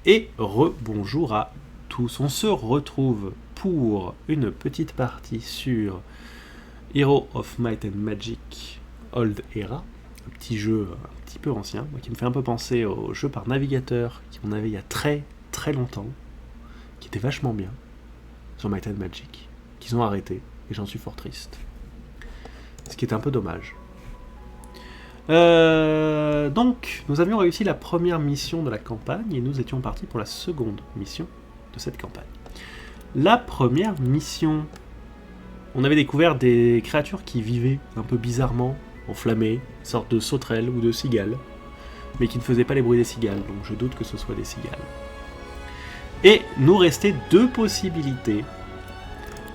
Et rebonjour à tous. On se retrouve pour une petite partie sur Hero of Might and Magic Old Era, un petit jeu un petit peu ancien, qui me fait un peu penser au jeu par navigateur qu'on avait il y a très très longtemps, qui était vachement bien, sur Might and Magic, qu'ils ont arrêté, et j'en suis fort triste. Ce qui est un peu dommage. Donc, nous avions réussi la première mission de la campagne et nous étions partis pour la seconde mission de cette campagne. La première mission, on avait découvert des créatures qui vivaient un peu bizarrement, enflammées, une sorte de sauterelles ou de cigales, mais qui ne faisaient pas les bruits des cigales, donc je doute que ce soit des cigales. Et nous restait deux possibilités.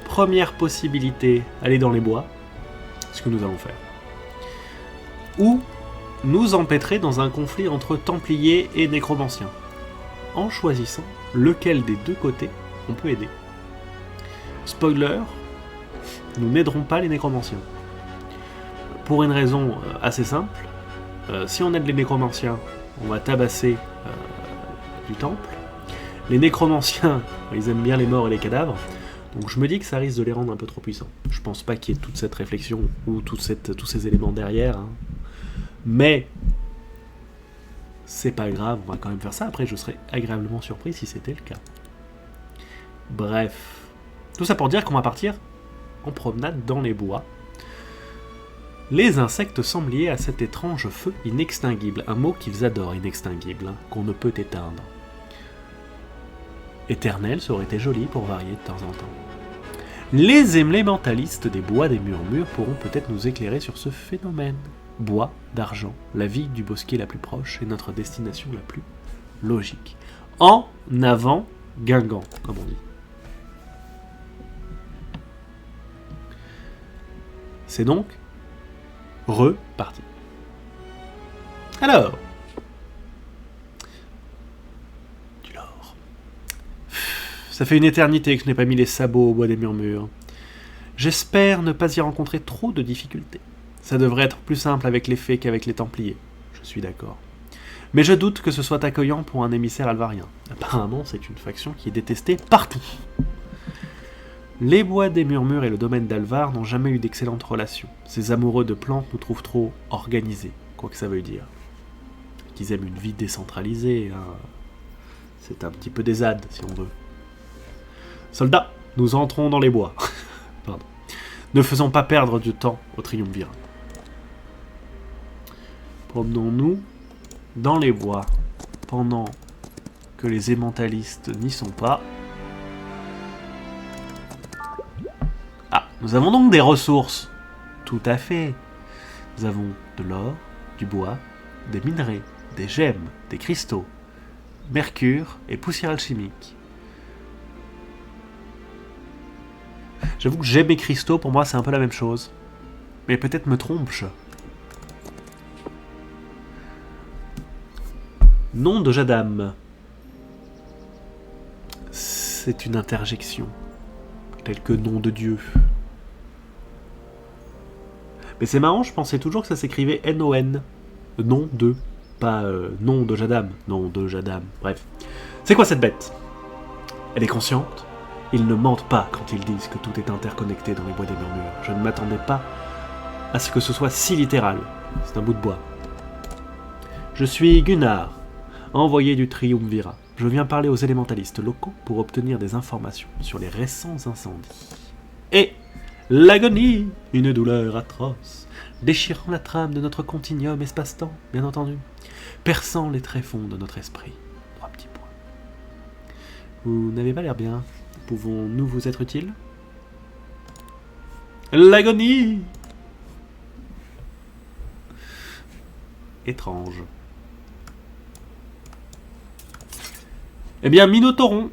Première possibilité, aller dans les bois, ce que nous allons faire. Ou nous empêtrer dans un conflit entre Templiers et Nécromanciens, en choisissant lequel des deux côtés on peut aider. Spoiler, nous n'aiderons pas les Nécromanciens. Pour une raison assez simple, si on aide les Nécromanciens, on va tabasser du temple. Les Nécromanciens, ils aiment bien les morts et les cadavres, donc je me dis que ça risque de les rendre un peu trop puissants. Je pense pas qu'il y ait toute cette réflexion ou tous ces éléments derrière, hein. Mais c'est pas grave, on va quand même faire ça. Après, je serais agréablement surpris si c'était le cas. Bref, tout ça pour dire qu'on va partir en promenade dans les bois. Les insectes semblent liés à cet étrange feu inextinguible, un mot qu'ils adorent, inextinguible, hein, qu'on ne peut éteindre. Éternel, ça aurait été joli pour varier de temps en temps. Les élémentalistes des bois des murmures pourront peut-être nous éclairer sur ce phénomène. Bois d'argent, la ville du bosquet la plus proche et notre destination la plus logique. En avant, Guingamp, comme on dit. C'est donc reparti. Alors, du lore. Ça fait une éternité que je n'ai pas mis les sabots au bois des murmures. J'espère ne pas y rencontrer trop de difficultés. Ça devrait être plus simple avec les fées qu'avec les Templiers, je suis d'accord. Mais je doute que ce soit accueillant pour un émissaire alvarien. Apparemment, c'est une faction qui est détestée partout. Les bois des murmures et le domaine d'Alvar n'ont jamais eu d'excellentes relations. Ces amoureux de plantes nous trouvent trop organisés, quoi que ça veuille dire. Qu'ils aiment une vie décentralisée, hein. C'est un petit peu des ZAD, si on veut. Soldats, nous entrons dans les bois. Pardon. Ne faisons pas perdre du temps au triumvirat. Promenons-nous dans les bois pendant que les émentalistes n'y sont pas. Ah, nous avons donc des ressources. Tout à fait. Nous avons de l'or, du bois, des minerais, des gemmes, des cristaux, mercure et poussière alchimique. J'avoue que gemmes et cristaux, pour moi, c'est un peu la même chose. Mais peut-être me trompe-je. Nom de Jadam. C'est une interjection, tel que nom de Dieu. Mais c'est marrant, je pensais toujours que ça s'écrivait N-O-N. Nom de, pas nom de Jadam. Nom de Jadam, bref. C'est quoi cette bête? Elle est consciente? Ils ne mentent pas quand ils disent que tout est interconnecté dans les bois des murmures. Je ne m'attendais pas à ce que ce soit si littéral. C'est un bout de bois. Je suis Gunnar, envoyé du triumvirat. Je viens parler aux élémentalistes locaux pour obtenir des informations sur les récents incendies. Et l'agonie, une douleur atroce, déchirant la trame de notre continuum espace-temps, bien entendu, perçant les tréfonds de notre esprit. 3 petits points. Vous n'avez pas l'air bien. Pouvons-nous vous être utiles? L'agonie! Étrange. Eh bien, Minotauron.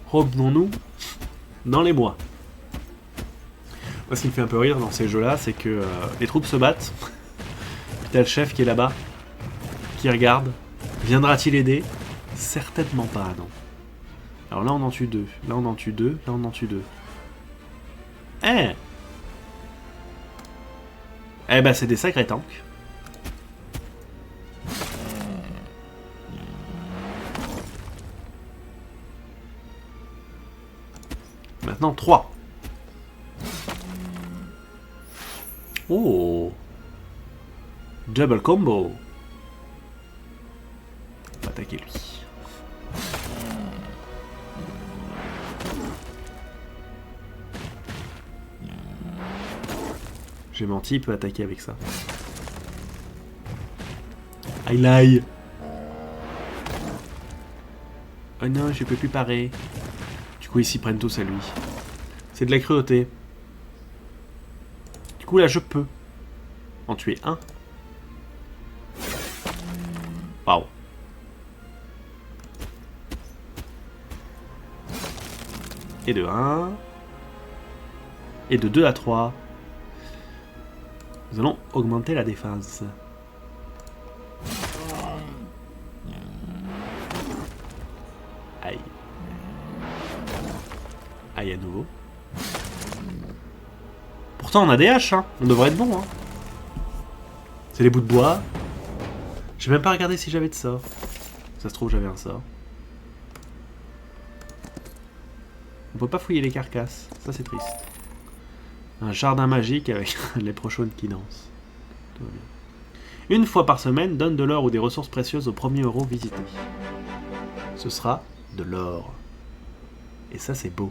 Revenons-nous dans les bois. Moi, ce qui me fait un peu rire dans ces jeux-là, c'est que les troupes se battent. Puis t'as le chef qui est là-bas, qui regarde. Viendra-t-il aider? Certainement pas, non. Alors là, on en tue 2. Là, on en tue 2. Là, on en tue 2. Eh Eh ben, c'est des sacrés tanks. Maintenant 3. Oh. Double combo. On va attaquer lui. J'ai menti, il peut attaquer avec ça. Aïe aïe. Oh non, je peux plus parer. Du coup, ils s'y prennent tous à lui. C'est de la cruauté. Du coup, là, je peux en tuer un. Waouh. Et de 1. Et de 2 à 3. Nous allons augmenter la défense. Aïe. Aïe à nouveau. Pourtant on a des haches, hein. On devrait être bon, hein. C'est les bouts de bois. J'ai même pas regardé si j'avais de sort. Ça se trouve j'avais un sort. On peut pas fouiller les carcasses. Ça c'est triste. Un jardin magique avec les prochaunes qui dansent. Tout va bien. Une fois par semaine, donne de l'or ou des ressources précieuses au premier euro visité. Ce sera de l'or. Et ça c'est beau.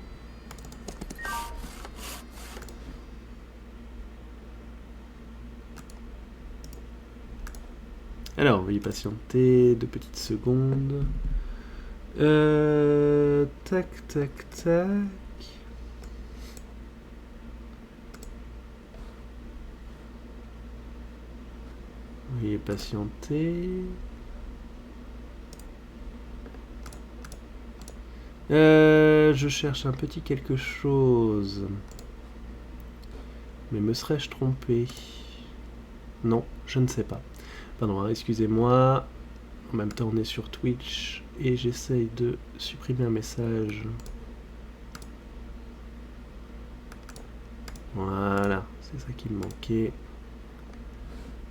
Alors, veuillez patienter 2 petites secondes. Tac, tac, tac. Veuillez patienter. Je cherche un petit quelque chose. Mais me serais-je trompé? Non, je ne sais pas. Pardon, hein, excusez-moi. En même temps, on est sur Twitch et j'essaye de supprimer un message. Voilà, c'est ça qui me manquait.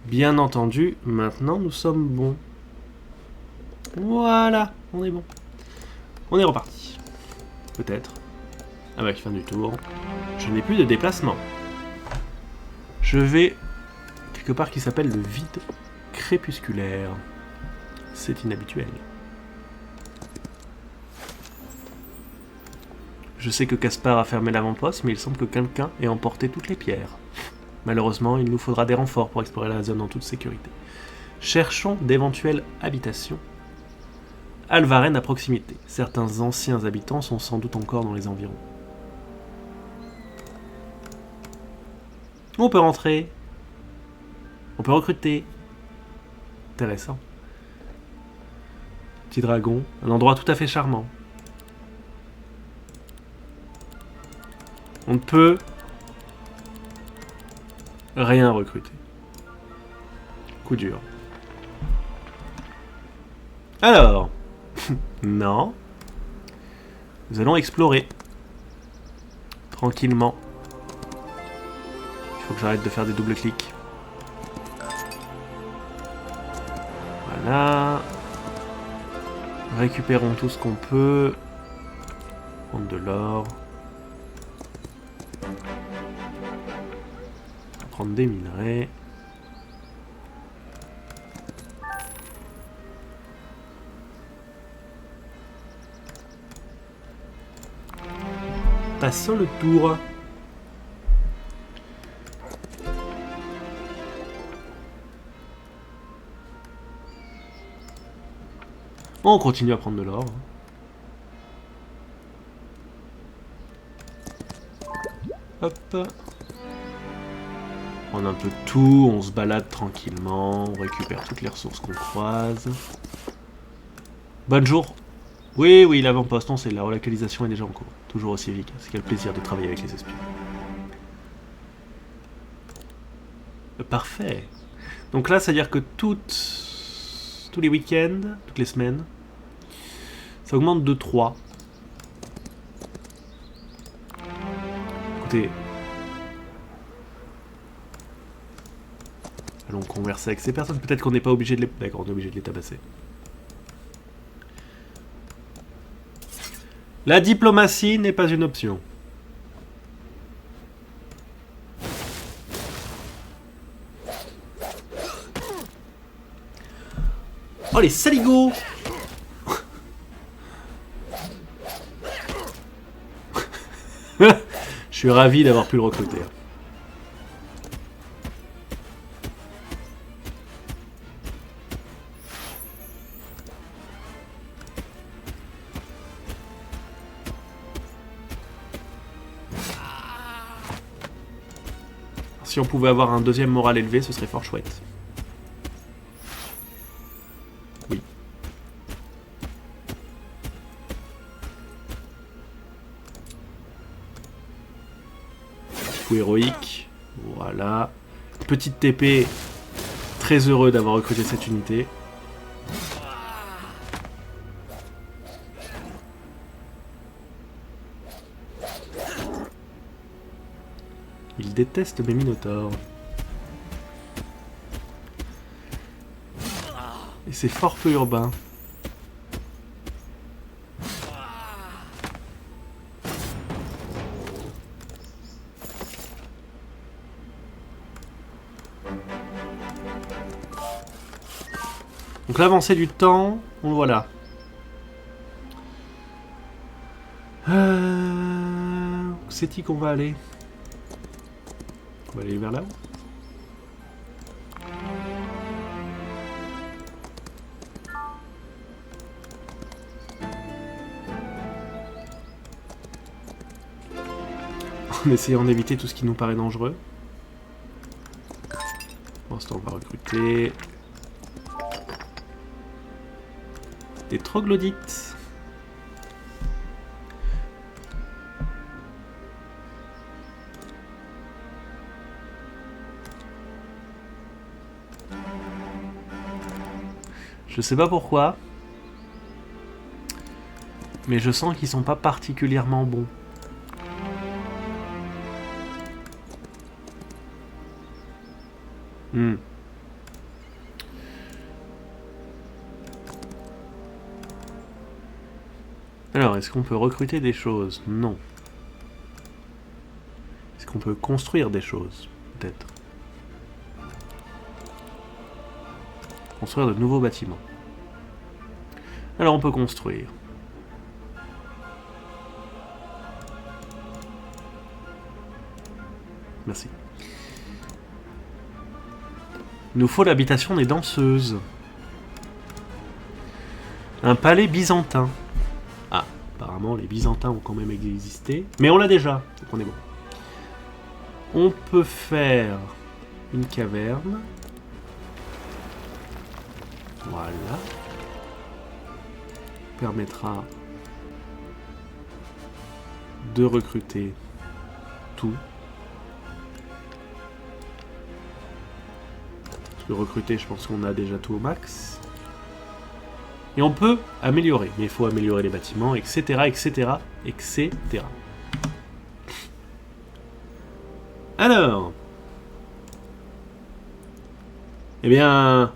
Bien entendu, maintenant nous sommes bons. Voilà, on est bon. On est reparti. Peut-être. Avec fin du tour. Je n'ai plus de déplacement. Je vais quelque part qui s'appelle le vide crépusculaire. C'est inhabituel. Je sais que Caspar a fermé l'avant-poste, mais il semble que quelqu'un ait emporté toutes les pierres. Malheureusement, il nous faudra des renforts pour explorer la zone en toute sécurité. Cherchons d'éventuelles habitations. Alvaren à proximité. Certains anciens habitants sont sans doute encore dans les environs. On peut rentrer. On peut recruter. Intéressant. Petit dragon. Un endroit tout à fait charmant. On ne peut rien recruter. Coup dur. Alors, non. Nous allons explorer. Tranquillement. Il faut que j'arrête de faire des doubles clics. Voilà. Récupérons tout ce qu'on peut. Prendre de l'or. Prendre des minerais. Passons le tour. On continue à prendre de l'or. Hop. On a un peu de tout, on se balade tranquillement, on récupère toutes les ressources qu'on croise. Bonjour. Oui, oui, l'avant-poste, on sait, la relocalisation est déjà en cours. Toujours aussi efficace. Quel plaisir de travailler avec les espions. Parfait. Donc là, c'est-à-dire que tous les week-ends, toutes les semaines, ça augmente de 3. Écoutez. Allons converser avec ces personnes. Peut-être qu'on n'est pas obligé de les... D'accord, on est obligé de les tabasser. La diplomatie n'est pas une option. Oh les saligots! Je suis ravi d'avoir pu le recruter. Si on pouvait avoir un deuxième moral élevé, ce serait fort chouette. Oui. Coup héroïque. Voilà. Petite TP. Très heureux d'avoir recruté cette unité. Il déteste mes minotaures. Et c'est fort peu urbain. Donc l'avancée du temps, on le voit là. C'est-y qu'on va aller? On va aller vers là-haut. En essayant d'éviter tout ce qui nous paraît dangereux. Pour l'instant, on va recruter des troglodytes. Je sais pas pourquoi, mais je sens qu'ils sont pas particulièrement bons. Alors, est-ce qu'on peut recruter des choses? Non. Est-ce qu'on peut construire des choses? Peut-être. Construire de nouveaux bâtiments. Alors, on peut construire. Merci. Il nous faut l'habitation des danseuses. Un palais byzantin. Ah, apparemment les Byzantins ont quand même existé. Mais on l'a déjà, donc on est bon. On peut faire une caverne. Voilà. Permettra de recruter tout. Parce que recruter, je pense qu'on a déjà tout au max. Et on peut améliorer, mais il faut améliorer les bâtiments, etc., etc., etc. Alors, eh bien,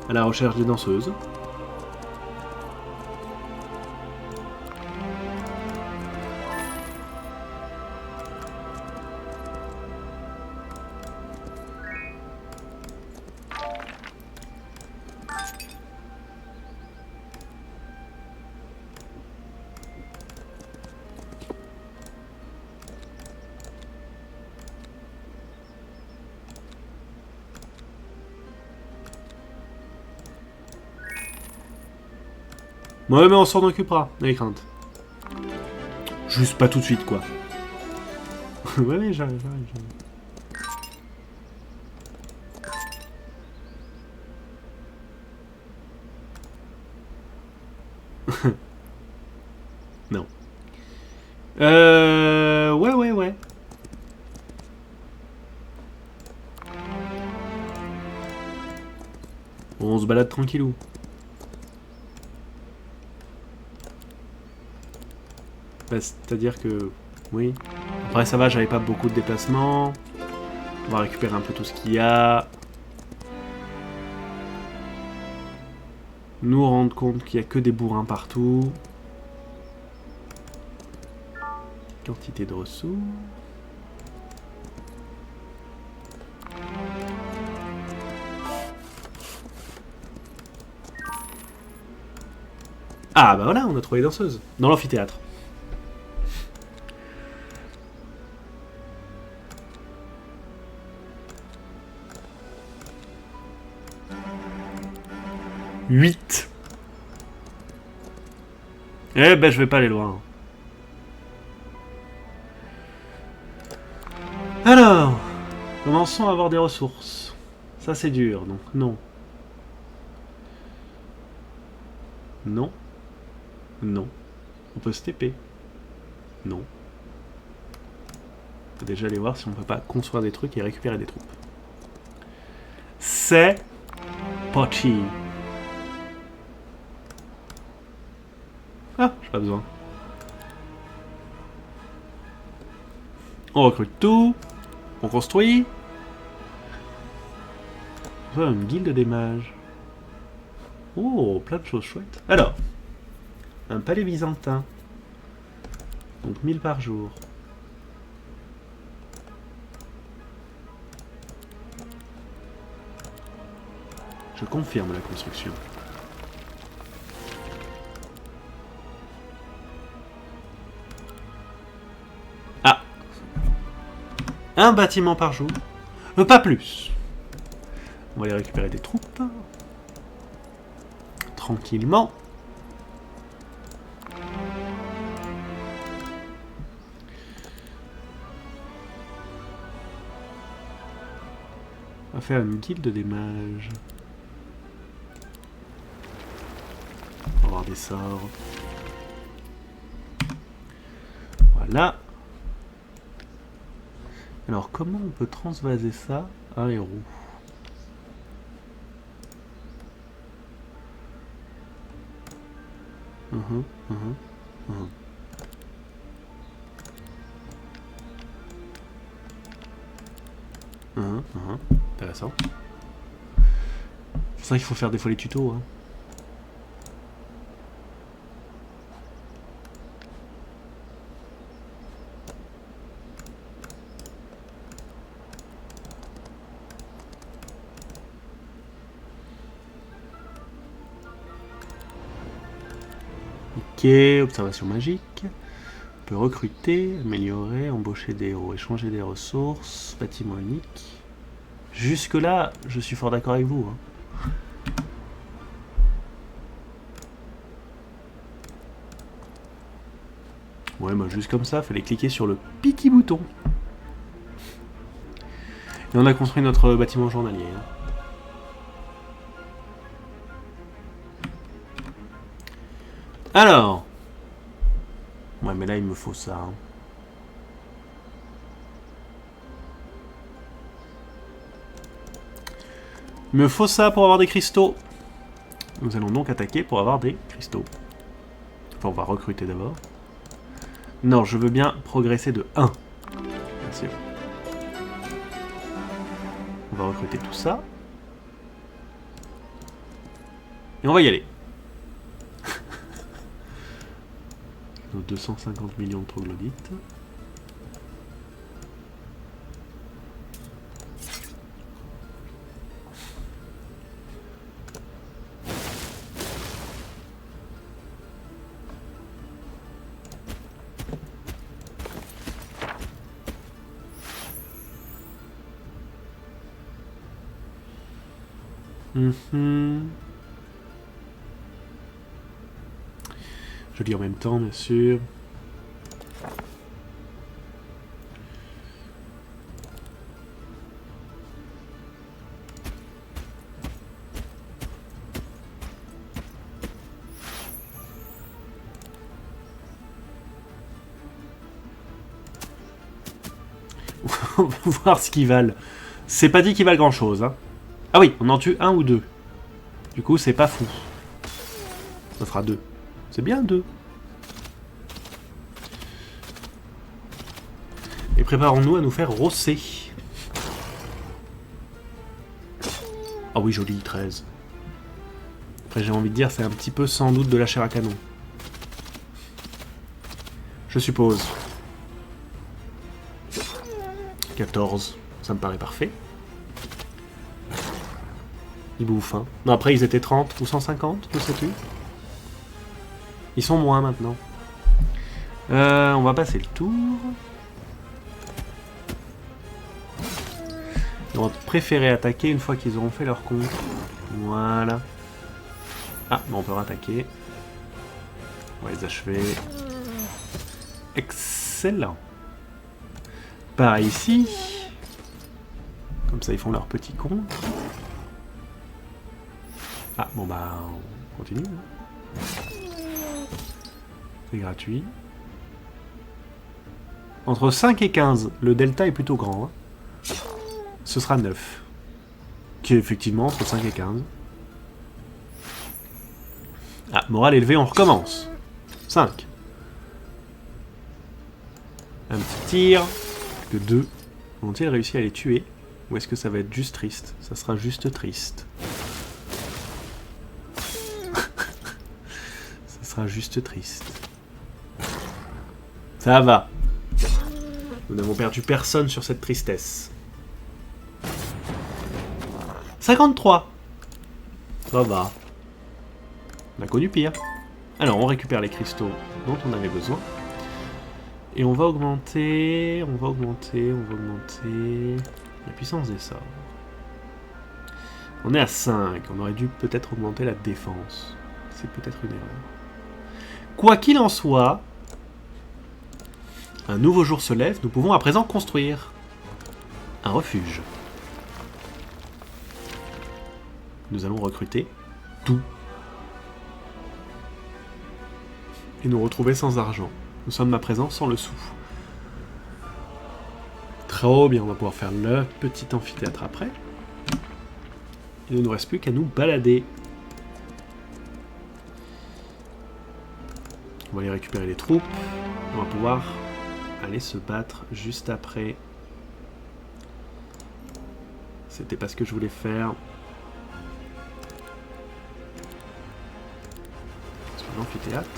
à la recherche des danseuses. Ouais, mais on s'en occupera, n'ayez crainte. Juste pas tout de suite, quoi. Ouais, j'arrive. Non. Ouais. On se balade tranquillou. Bah, c'est-à-dire que... Oui. Après, ça va, j'avais pas beaucoup de déplacements. On va récupérer un peu tout ce qu'il y a. Nous rendre compte qu'il n'y a que des bourrins partout. Quantité de ressources. Ah bah voilà, on a trouvé les danseuses. Dans l'amphithéâtre. « 8. Eh ben je vais pas aller loin. Alors, commençons à avoir des ressources. Ça c'est dur, donc non. Non. Non. On peut se TP. Non. On peut déjà aller voir si on peut pas construire des trucs et récupérer des troupes. C'est Pochi. Ah, j'ai pas besoin. On recrute tout. On construit. On va une guilde des mages. Oh, plein de choses chouettes. Alors, un palais byzantin. Donc 1000 par jour. Je confirme la construction. Ah, un bâtiment par jour. Pas plus. On va aller récupérer des troupes. Tranquillement. On va faire une guilde des mages. On va avoir des sorts. Voilà. Alors, comment on peut transvaser ça à un héros? Intéressant. C'est ça qu'il faut faire des fois les tutos. Hein. Ok, observation magique. On peut recruter, améliorer, embaucher des héros, échanger des ressources, bâtiment unique. Jusque-là, je suis fort d'accord avec vous. Hein. Ouais, bah juste comme ça, fallait cliquer sur le petit bouton. Et on a construit notre bâtiment journalier. Hein. Alors. Ouais, mais là, il me faut ça. Hein. Il me faut ça pour avoir des cristaux. Nous allons donc attaquer pour avoir des cristaux. Enfin, on va recruter d'abord. Non, je veux bien progresser de 1. Bien sûr. On va recruter tout ça. Et on va y aller. Nos 250 millions de troglodytes. Je lis en même temps, bien sûr. On va voir ce qu'ils valent. C'est pas dit qu'ils valent grand chose. Hein. Ah oui, on en tue un ou deux. Du coup, c'est pas fou. Ça fera 2. C'est bien 2. Et préparons-nous à nous faire rosser. Ah oui, joli, 13. Après, j'ai envie de dire, c'est un petit peu sans doute de la chair à canon. Je suppose. 14, ça me paraît parfait. Ils bouffent, hein. Non, après, ils étaient 30 ou 150, je sais plus. Ils sont moins, maintenant. On va passer le tour. Ils vont préférer attaquer une fois qu'ils auront fait leur compte. Voilà. Ah, bon, on peut rattaquer. On va les achever. Excellent. Pareil ici. Comme ça, ils font leur petit compte. Ah, bon bah, on continue. C'est gratuit. Entre 5 et 15, le delta est plutôt grand. Hein. Ce sera 9. Qui est effectivement entre 5 et 15. Ah, morale élevée, on recommence. 5. Un petit tir. Que 2. Vont-ils réussir à les tuer? Ou est-ce que ça va être juste triste? Ça sera juste triste. Ça sera juste triste. Ça va. Nous n'avons perdu personne sur cette tristesse. 53. Ça va. On a connu pire. Alors, on récupère les cristaux dont on avait besoin. Et on va augmenter la puissance des sorts. On est à 5. On aurait dû peut-être augmenter la défense. C'est peut-être une erreur. Quoi qu'il en soit, un nouveau jour se lève. Nous pouvons à présent construire un refuge. Nous allons recruter tout. Et nous retrouver sans argent. Nous sommes à présent sans le sou. Trop bien, on va pouvoir faire le petit amphithéâtre après. Il ne nous reste plus qu'à nous balader. On va aller récupérer les troupes. On va pouvoir aller se battre juste après. C'était pas ce que je voulais faire. Sur l'amphithéâtre.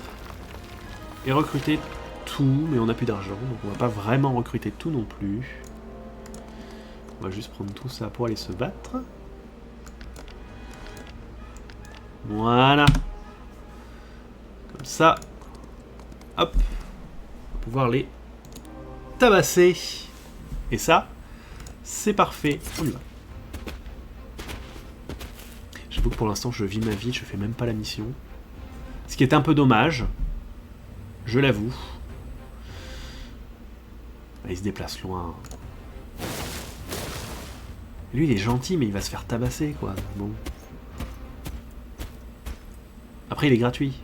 Et recruter tout, mais on n'a plus d'argent, donc on va pas vraiment recruter tout non plus. On va juste prendre tout ça pour aller se battre. Voilà. Comme ça. Hop. On va pouvoir les tabasser. Et ça, c'est parfait. On y va. J'avoue que pour l'instant, je vis ma vie, je fais même pas la mission. Ce qui est un peu dommage. Je l'avoue. Il se déplace loin. Lui, il est gentil, mais il va se faire tabasser, quoi. Bon. Après, il est gratuit.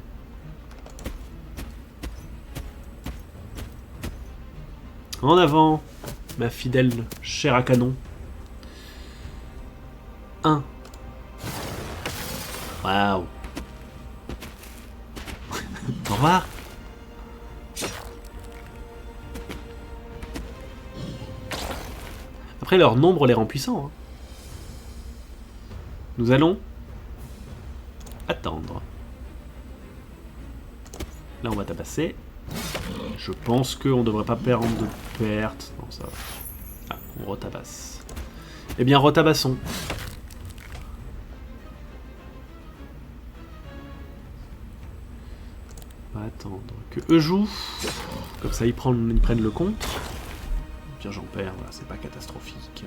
En avant, ma fidèle chair à canon. 1. Waouh. Au revoir. Après, leur nombre les rend puissants. Hein. Nous allons attendre. Là, on va tabasser. Je pense qu'on ne devrait pas perdre de pertes. Non, ça va. Ah, on retabasse. Eh bien, retabassons. On va attendre que eux jouent. Comme ça, ils prennent le compte. Bien, j'en perds, voilà, c'est pas catastrophique.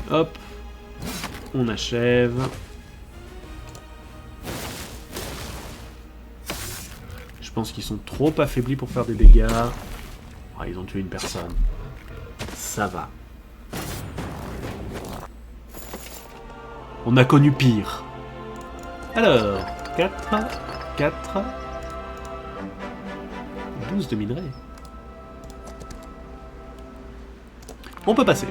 Hop. On achève. Je pense qu'ils sont trop affaiblis pour faire des dégâts. Oh, ils ont tué une personne. Ça va. On a connu pire. Alors, 4. 12 de minerais. On peut passer.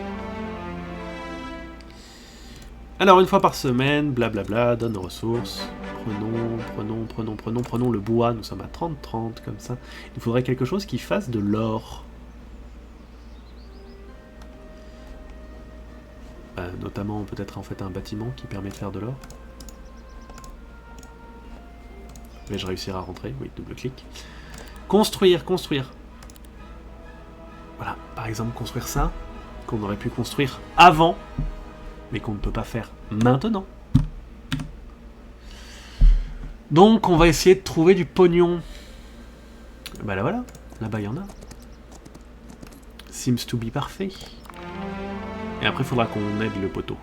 Alors, une fois par semaine, blablabla, donne nos ressources. Prenons le bois. Nous sommes à 30, comme ça. Il faudrait quelque chose qui fasse de l'or. notamment peut-être en fait un bâtiment qui permet de faire de l'or. Vais-je réussir à rentrer? Oui, double-clic. Construire, construire. Voilà, par exemple construire ça, qu'on aurait pu construire avant, mais qu'on ne peut pas faire maintenant. Donc on va essayer de trouver du pognon. Bah là voilà, là-bas il y en a. Seems to be parfait. Et après il faudra qu'on aide le poteau.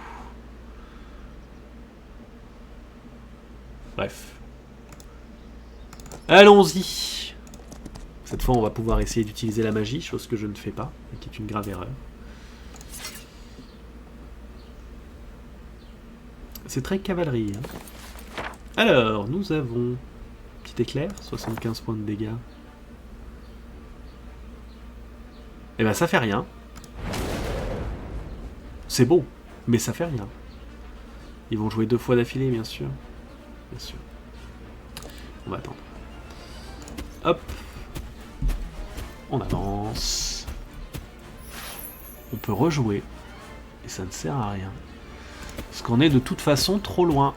Bref. Allons-y. Cette fois on va pouvoir essayer d'utiliser la magie, chose que je ne fais pas, et qui est une grave erreur. C'est très cavalerie. Hein. Alors, nous avons... Petit éclair, 75 points de dégâts. Eh ben ça fait rien. C'est beau, mais ça fait rien. Ils vont jouer 2 fois d'affilée, bien sûr. Bien sûr. On va attendre. Hop. On avance. On peut rejouer. Et ça ne sert à rien. Parce qu'on est de toute façon trop loin.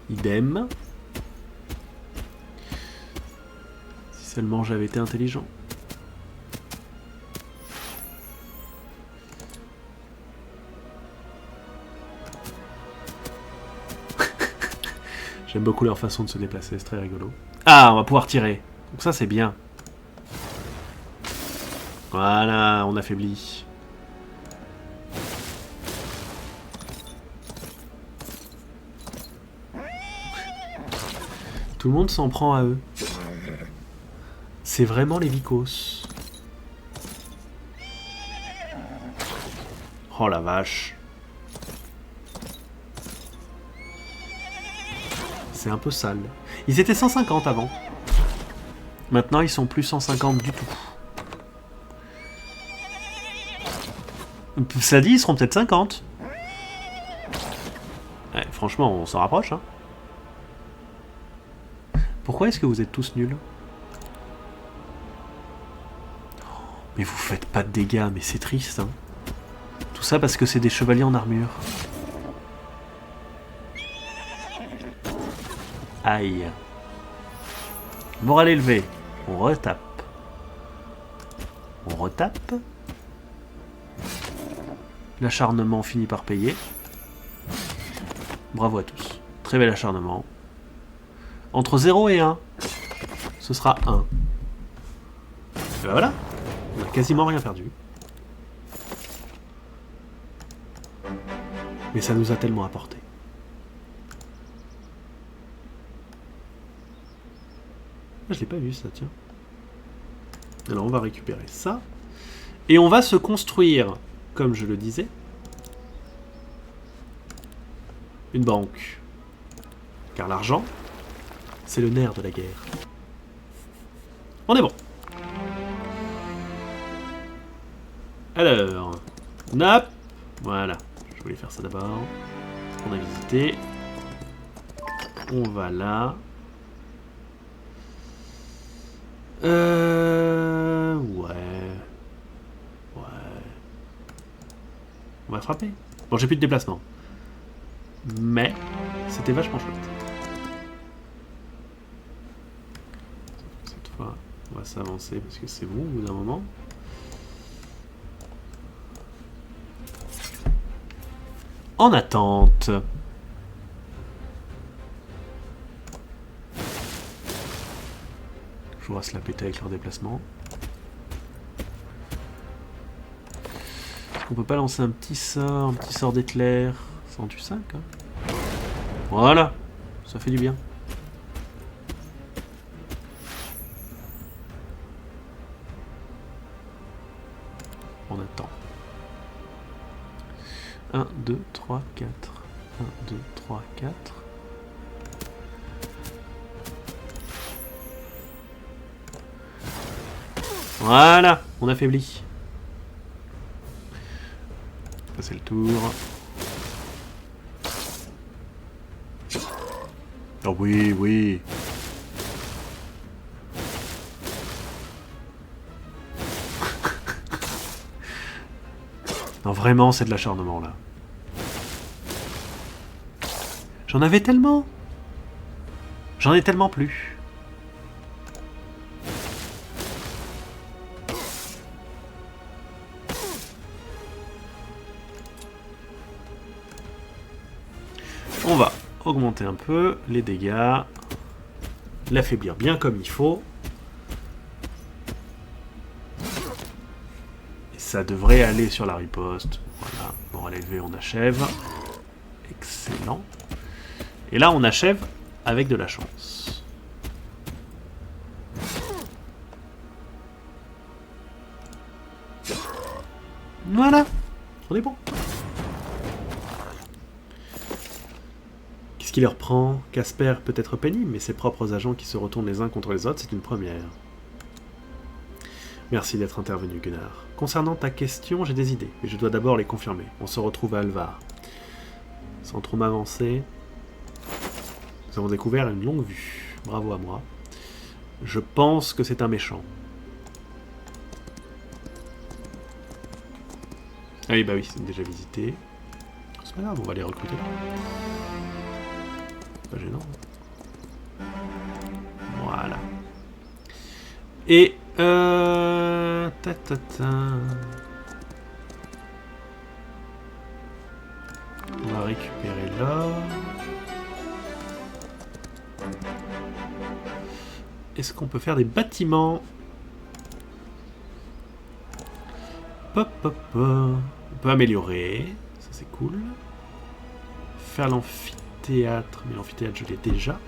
Idem. Si seulement j'avais été intelligent. J'aime beaucoup leur façon de se déplacer, c'est très rigolo. Ah, on va pouvoir tirer. Donc ça, c'est bien. Voilà, on affaiblit. Tout le monde s'en prend à eux. C'est vraiment les vicos. Oh la vache. C'est un peu sale. Ils étaient 150 avant. Maintenant, ils sont plus 150 du tout. Ça dit, ils seront peut-être 50. Ouais, franchement, on s'en rapproche. Hein. Pourquoi est-ce que vous êtes tous nuls? Mais vous faites pas de dégâts, mais c'est triste. Hein. Tout ça parce que c'est des chevaliers en armure. Aïe. Morale élevée. On retape. On retape. L'acharnement finit par payer. Bravo à tous. Très bel acharnement. Entre 0 et 1, ce sera 1. Et ben voilà. On a quasiment rien perdu. Mais ça nous a tellement apporté. Ah, je l'ai pas vu ça, tiens. Alors on va récupérer ça. Et on va se construire, comme je le disais, une banque. Car l'argent, c'est le nerf de la guerre. On est bon. Alors, nap. Voilà. Je voulais faire ça d'abord. On a visité. On va là. Ouais. Ouais. On va frapper. Bon, j'ai plus de déplacement. Mais, c'était vachement chouette. Cette fois, on va s'avancer parce que c'est bon au bout d'un moment. En attente. Je vois se la péter avec leur déplacement. Est-ce qu'on peut pas lancer un petit sort d'éclair? Ça en tue 5, hein. Voilà, ça fait du bien. On attend. 1, 2, 3, 4. 1, 2, 3, 4. Voilà, on affaiblit. Ça c'est le tour. Oh oui, oui. Non, vraiment, c'est de l'acharnement, là. J'en avais tellement. J'en ai tellement plus. On va augmenter un peu les dégâts. L'affaiblir bien comme il faut. Et ça devrait aller sur la riposte. Voilà, moral élevé, on achève. Excellent. Et là, on achève avec de la chance. Voilà, on est bon. Qu'est-ce qui leur prend? Casper peut être pénible, mais ses propres agents qui se retournent les uns contre les autres, c'est une première. Merci d'être intervenu, Gunnar. Concernant ta question, j'ai des idées, mais je dois d'abord les confirmer. On se retrouve à Alvar. Sans trop m'avancer, nous avons découvert une longue vue. Bravo à moi. Je pense que c'est un méchant. Ah oui, bah oui, c'est déjà visité. C'est pas grave, on va les recruter là. C'est pas gênant. Voilà. Et on va récupérer l'or. Est-ce qu'on peut faire des bâtiments? Pop, pop, pop. On peut améliorer, ça c'est cool. Faire l'amphithéâtre, mais l'amphithéâtre je l'ai déjà.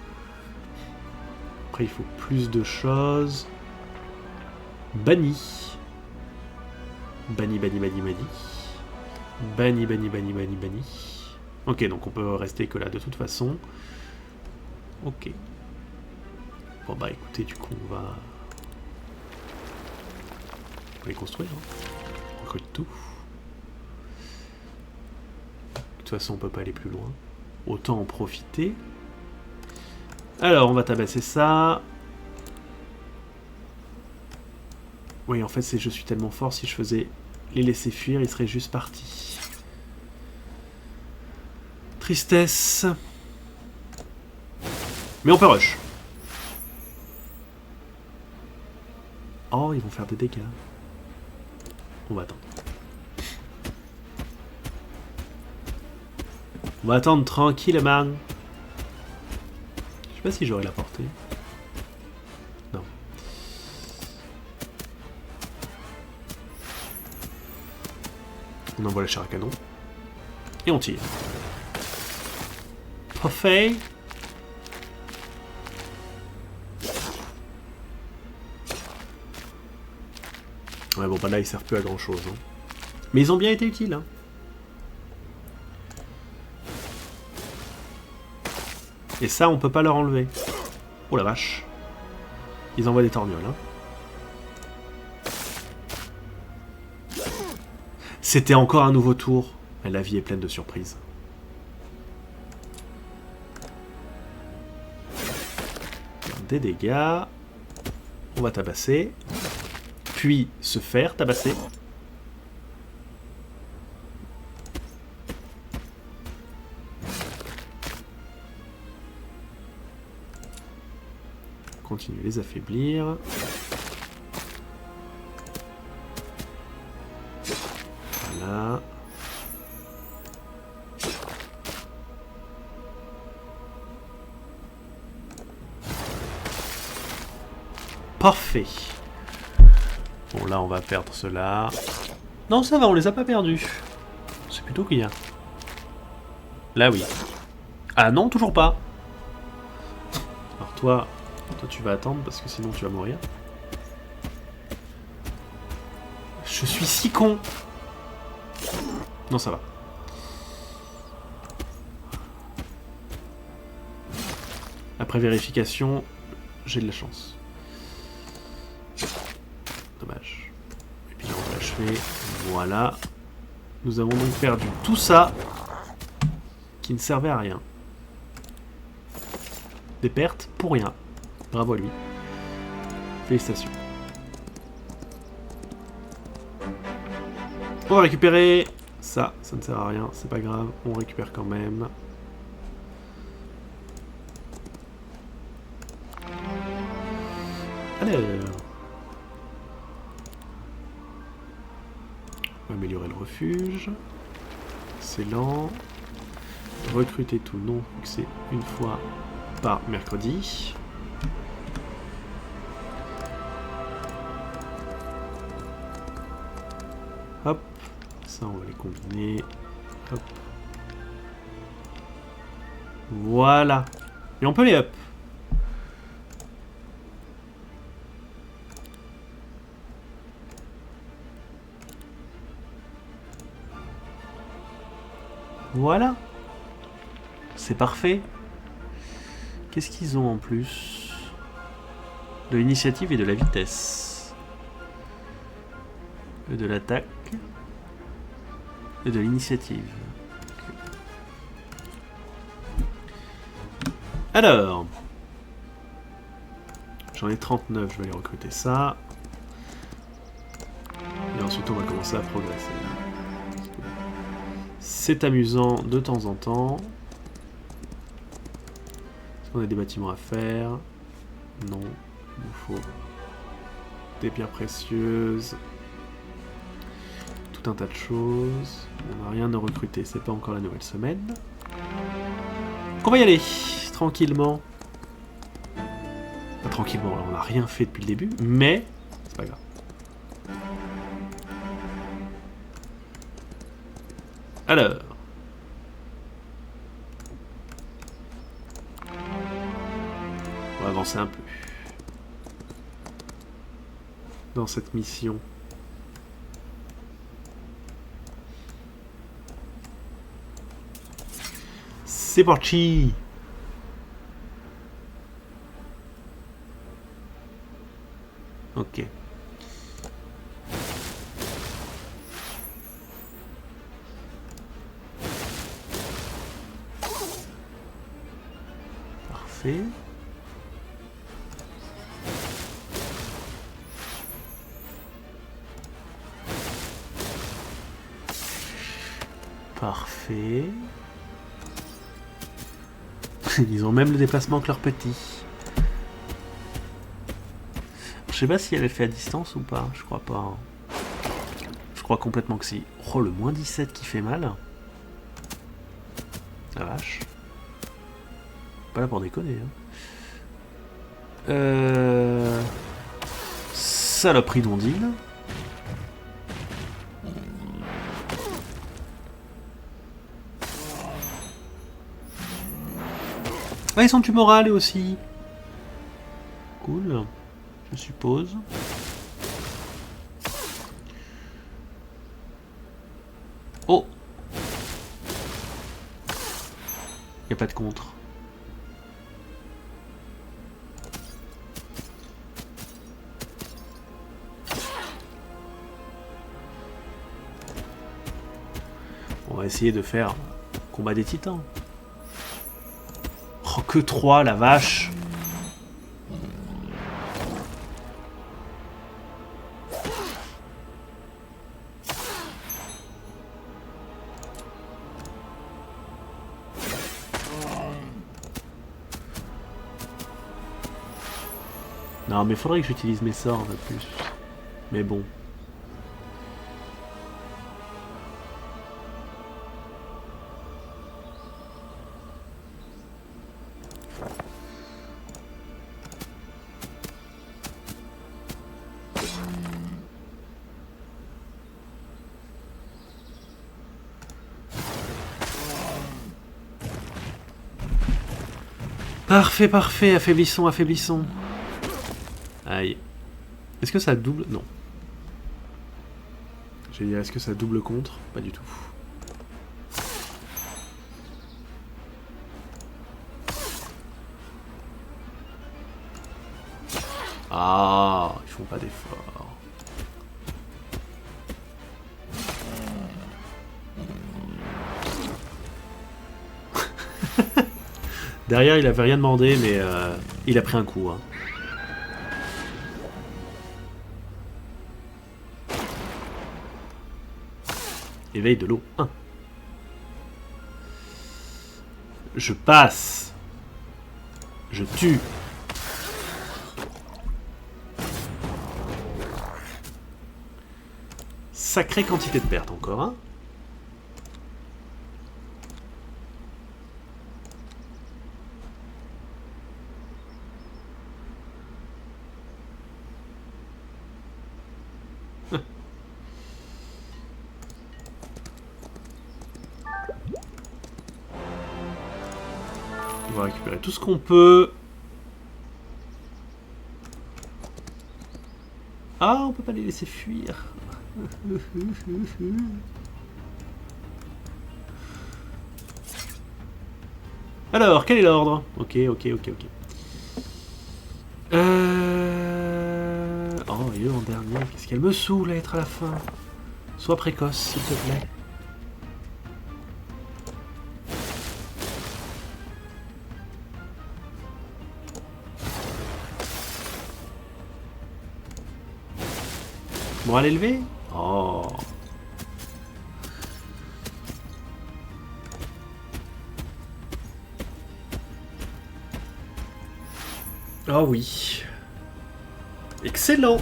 Après il faut plus de choses. Banni. Banni, banni, banni, banni. Banni, banni, banni, banni, banni. Ok, donc on peut rester que là de toute façon. Ok. Bon bah écoutez, du coup on va les construire. On recrute tout. De toute façon on peut pas aller plus loin. Autant en profiter. Alors on va tabasser ça. Oui, en fait, c'est je suis tellement fort, si je faisais les laisser fuir, ils seraient juste partis. Tristesse. Mais on peut rush. Oh, ils vont faire des dégâts. On va attendre. On va attendre tranquillement. Je sais pas si j'aurai la portée. Non. On envoie la char à canon. Et on tire. Parfait. Ouais, bon, bah là, ils servent plus à grand chose. Hein. Mais ils ont bien été utiles. Hein. Et ça, on peut pas leur enlever. Oh la vache. Ils envoient des torgnoles. Hein. C'était encore un nouveau tour. Mais la vie est pleine de surprises. Des dégâts. On va tabasser. Puis se faire tabasser. Continue les affaiblir. Voilà. Parfait. Bon, là, on va perdre cela. Non, ça va, on les a pas perdus. C'est plutôt bien. Là, oui. Ah non, toujours pas. Alors toi, tu vas attendre parce que sinon tu vas mourir. Je suis si con. Non, ça va. Après vérification, j'ai de la chance. Dommage. Et puis on va achever. Voilà. Nous avons donc perdu tout ça qui ne servait à rien. Des pertes pour rien. Bravo à lui. Félicitations. On va récupérer Ça ne sert à rien, c'est pas grave, on récupère quand même. Alors, on va améliorer le refuge. Excellent. Recruter tout, non, c'est une fois par mercredi. Hop, ça on va les combiner. Hop. Voilà. Et on peut les up. Voilà. C'est parfait. Qu'est-ce qu'ils ont en plus? De l'initiative et de la vitesse. Et de l'attaque. Et de l'initiative. Alors. J'en ai 39, je vais aller recruter ça. Et ensuite on va commencer à progresser. C'est amusant de temps en temps. Est-ce qu'on a des bâtiments à faire? Non. Il nous faut des pierres précieuses. Tout un tas de choses. On n'a rien à recruter, c'est pas encore la nouvelle semaine. Donc on va y aller, tranquillement. Pas tranquillement, on n'a rien fait depuis le début, mais c'est pas grave. Alors. On va avancer un peu. Dans cette mission. C'est parti! Ok. Parfait. Parfait. Ils ont même le déplacement que leurs petits. Je sais pas si elle est fait à distance ou pas. Je crois pas. Je crois complètement que si. Oh, le moins 17 qui fait mal. La vache. Pas là pour déconner. Hein. Saloperie d'ondine. Ah, ils sont tumorales aussi. Cool. Je suppose. Oh! Y a pas de contre. On va essayer de faire combat des titans. Oh, que 3, la vache! Non, mais faudrait que j'utilise mes sorts un peu plus. Mais bon. Parfait, parfait, affaiblissons, affaiblissons. Aïe. Est-ce que ça double? Non. J'ai dit, est-ce que ça double contre? Pas du tout. Ah, ils font pas d'effort. Derrière, il avait rien demandé, mais il a pris un coup. Hein. Éveil de l'eau 1. Je passe. Je tue. Sacrée quantité de pertes encore, hein. On va récupérer tout ce qu'on peut. Ah, on peut pas les laisser fuir. Alors, quel est l'ordre? Ok. Oh, et eux en dernier. Qu'est-ce qu'elle me saoule à être à la fin? Sois précoce, s'il te plaît. Bon, à l'élever? Oh. Ah oui. Excellent.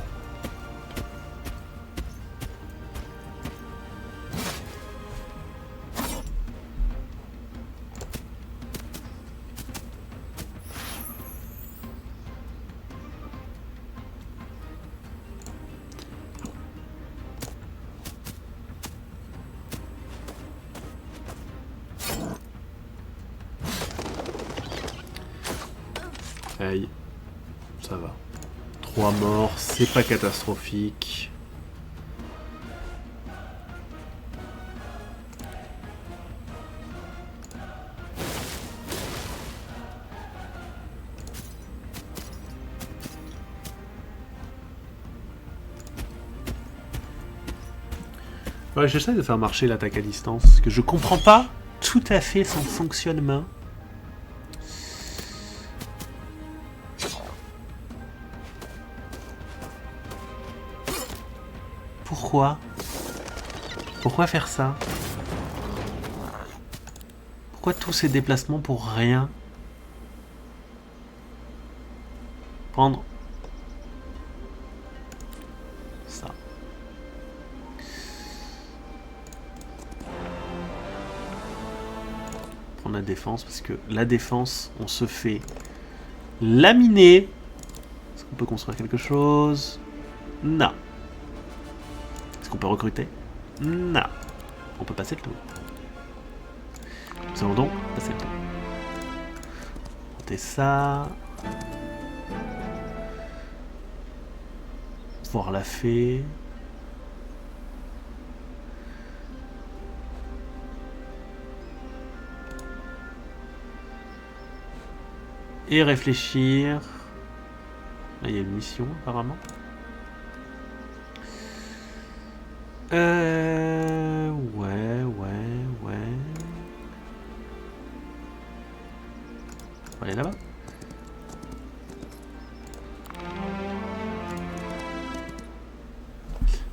Aïe. Ça va. 3 morts, c'est pas catastrophique. Ouais, j'essaie de faire marcher l'attaque à distance, parce que je comprends pas tout à fait son fonctionnement. Pourquoi? Pourquoi faire ça? Pourquoi tous ces déplacements pour rien? Prendre ça. Prendre la défense, parce que la défense, on se fait laminer. Est-ce qu'on peut construire quelque chose? Non. Est-ce qu'on peut recruter? Non. On peut passer le tour. Nous allons donc passer le tour. Monter ça. Voir la fée. Et réfléchir. Là, il y a une mission, apparemment. Ouais. On va aller là-bas.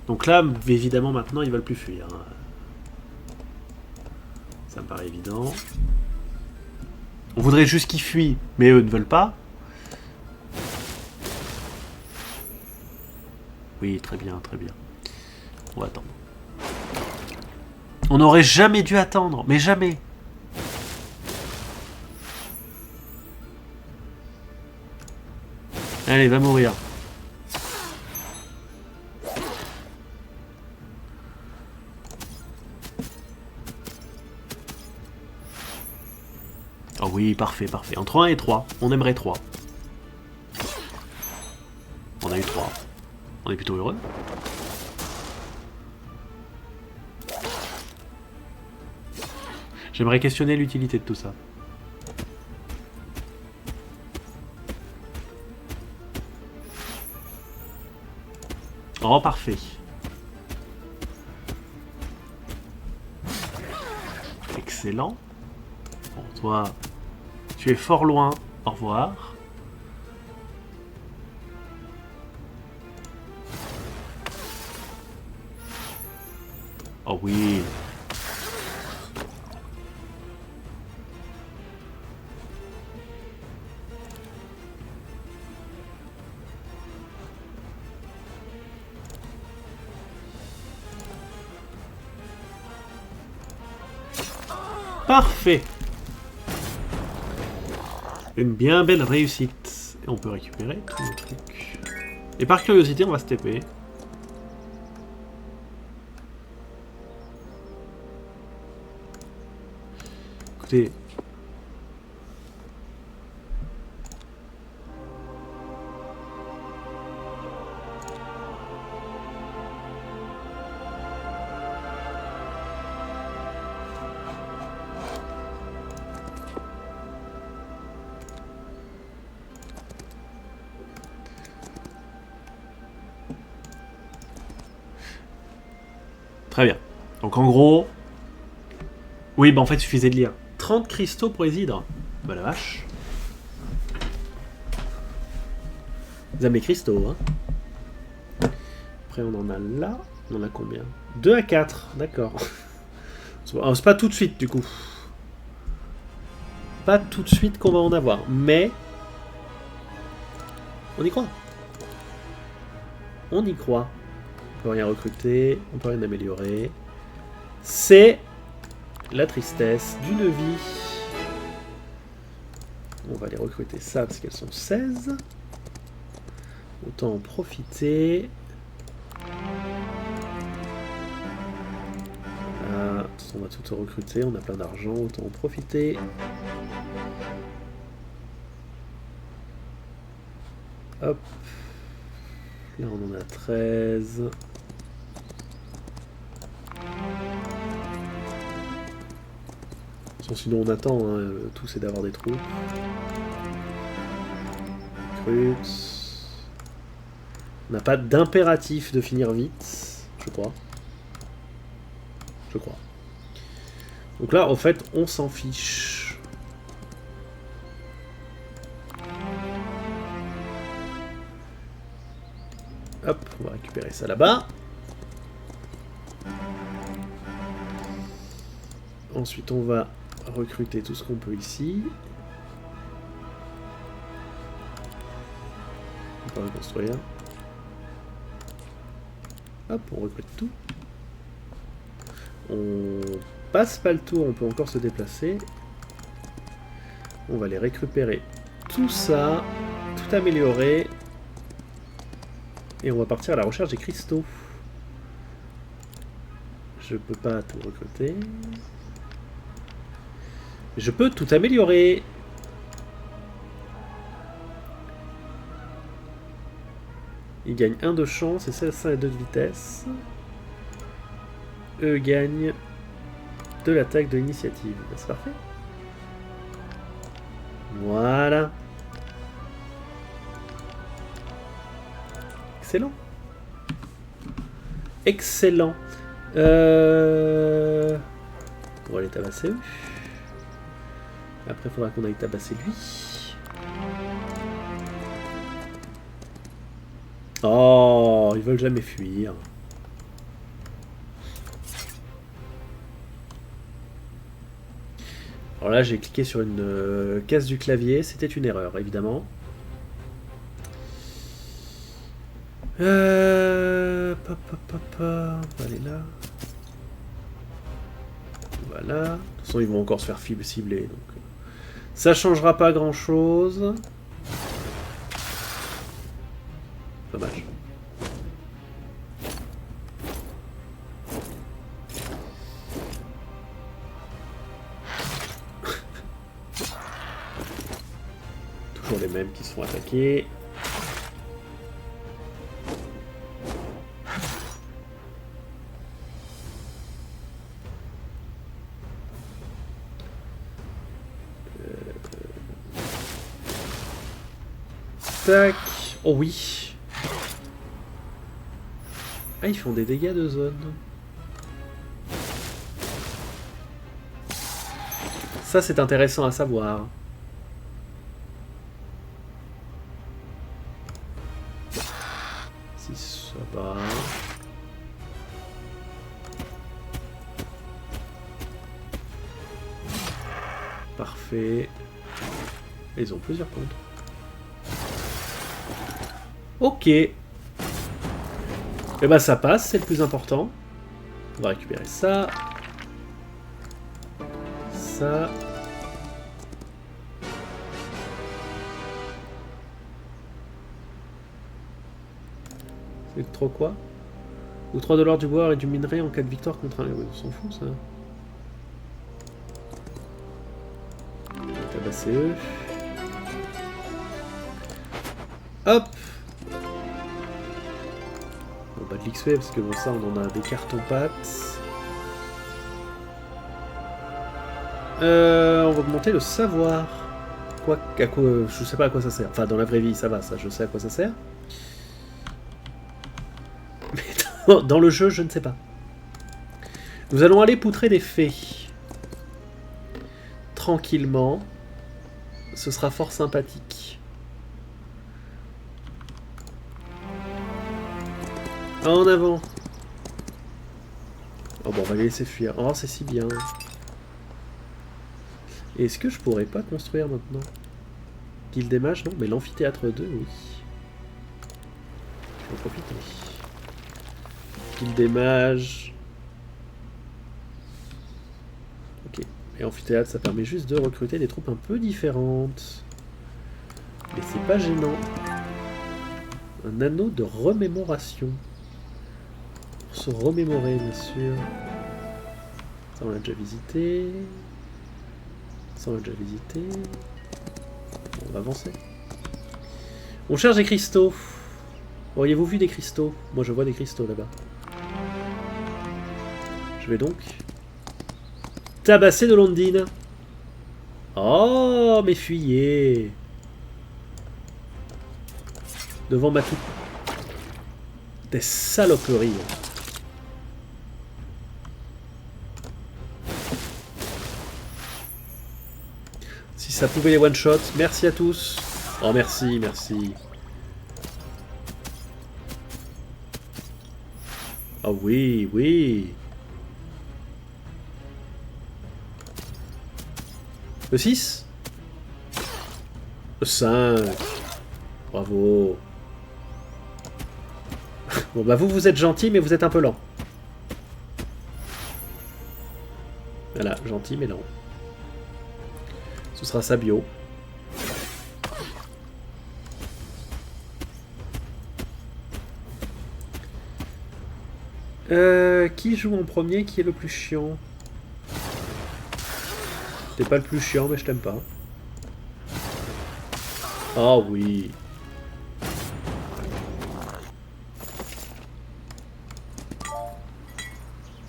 Donc là, évidemment, maintenant, ils veulent plus fuir. Ça me paraît évident. On voudrait juste qu'ils fuient, mais eux ne veulent pas. Oui, très bien. On va attendre. On n'aurait jamais dû attendre, mais jamais. Allez, va mourir. Oh oui, parfait. Entre 1 et 3, on aimerait 3. On a eu 3. On est plutôt heureux. J'aimerais questionner l'utilité de tout ça. Oh, parfait. Excellent. Bon, toi, tu es fort loin. Au revoir. Oh oui, Parfait. Une bien belle réussite. Et on peut récupérer tous nos trucs. Et par curiosité, on va se TP. Écoutez... Très bien. Donc en gros... Oui, bah en fait, il suffisait de lire. 30 cristaux pour les hydres. Bah la vache. Vous avez mes cristaux, hein. Après, on en a là. On en a combien? 2 à 4, d'accord. C'est pas tout de suite, du coup. Pas tout de suite qu'on va en avoir. Mais... on y croit. On y croit. On peut rien recruter, on peut rien améliorer. C'est la tristesse d'une vie. On va les recruter ça parce qu'elles sont 16. Autant en profiter. Voilà. On va tout recruter, on a plein d'argent, autant en profiter. Hop. Là on en a 13. Sinon on attend, hein. Tout c'est d'avoir des troupes. Recrute. On n'a pas d'impératif de finir vite, je crois. Je crois. Donc là en fait on s'en fiche. Hop, on va récupérer ça là-bas. Ensuite on va recruter tout ce qu'on peut ici. On va reconstruire. Hop, on recrute tout. On passe pas le tour, on peut encore se déplacer. On va les récupérer tout ça, tout améliorer. Et on va partir à la recherche des cristaux. Je peux pas tout recruter. Je peux tout améliorer. Il gagne 1 de chance et 5 et 2 de vitesse. Eux gagnent de l'attaque de l'initiative. C'est parfait. Voilà. Excellent. Excellent. On va aller tabasser eux. Après, il faudra qu'on aille tabasser lui. Oh, ils veulent jamais fuir. Alors là, j'ai cliqué sur une case du clavier. C'était une erreur, évidemment. On va aller là. Voilà. De toute façon, ils vont encore se faire cibler. Donc, ça changera pas grand chose. Dommage. Toujours les mêmes qui sont attaqués. Tac. Oh oui. Ah, ils font des dégâts de zone. Ça, c'est intéressant à savoir. Si ça va. Parfait. Ils ont plusieurs comptes. Ok. Et bah ça passe, c'est le plus important. On va récupérer ça. ça. C'est trop quoi? Octroi de l'ordre du bois et du minerai en cas de victoire contre un... On s'en fout ça. Tabasser eux. Hop. Bon bah de l'XP parce que bon ça on en a des cartons-pâtes. On va augmenter le savoir. Quoi, je sais pas à quoi ça sert. Enfin dans la vraie vie ça va, ça je sais à quoi ça sert. Mais dans le jeu je ne sais pas. Nous allons aller poutrer des fées. Tranquillement. Ce sera fort sympathique. En avant. Oh bon, on va les laisser fuir. Oh, c'est si bien. Est-ce que je pourrais pas construire maintenant? Guilde des mages, non? Mais l'amphithéâtre 2, oui. Je vais en profiter. Guilde des mages. Ok. Et amphithéâtre, ça permet juste de recruter des troupes un peu différentes. Mais c'est pas gênant. Un anneau de remémoration. Pour se remémorer, bien sûr. Ça, on l'a déjà visité. Ça, on l'a déjà visité. Bon, on va avancer. On cherche des cristaux. Auriez-vous vu des cristaux? Moi, je vois des cristaux là-bas. Je vais donc tabasser de Londine. Oh, mes fuyez. Devant ma tout. Des saloperies. Si ça pouvait les one-shot. Merci à tous. Oh, merci, merci. Oh oui, oui. Le 6? Le 5. Bravo. Bon bah vous êtes gentil mais vous êtes un peu lent. Voilà, gentil mais lent. Ce sera Sabio. Qui joue en premier? Qui est le plus chiant? T'es pas le plus chiant mais je t'aime pas. Oh oui.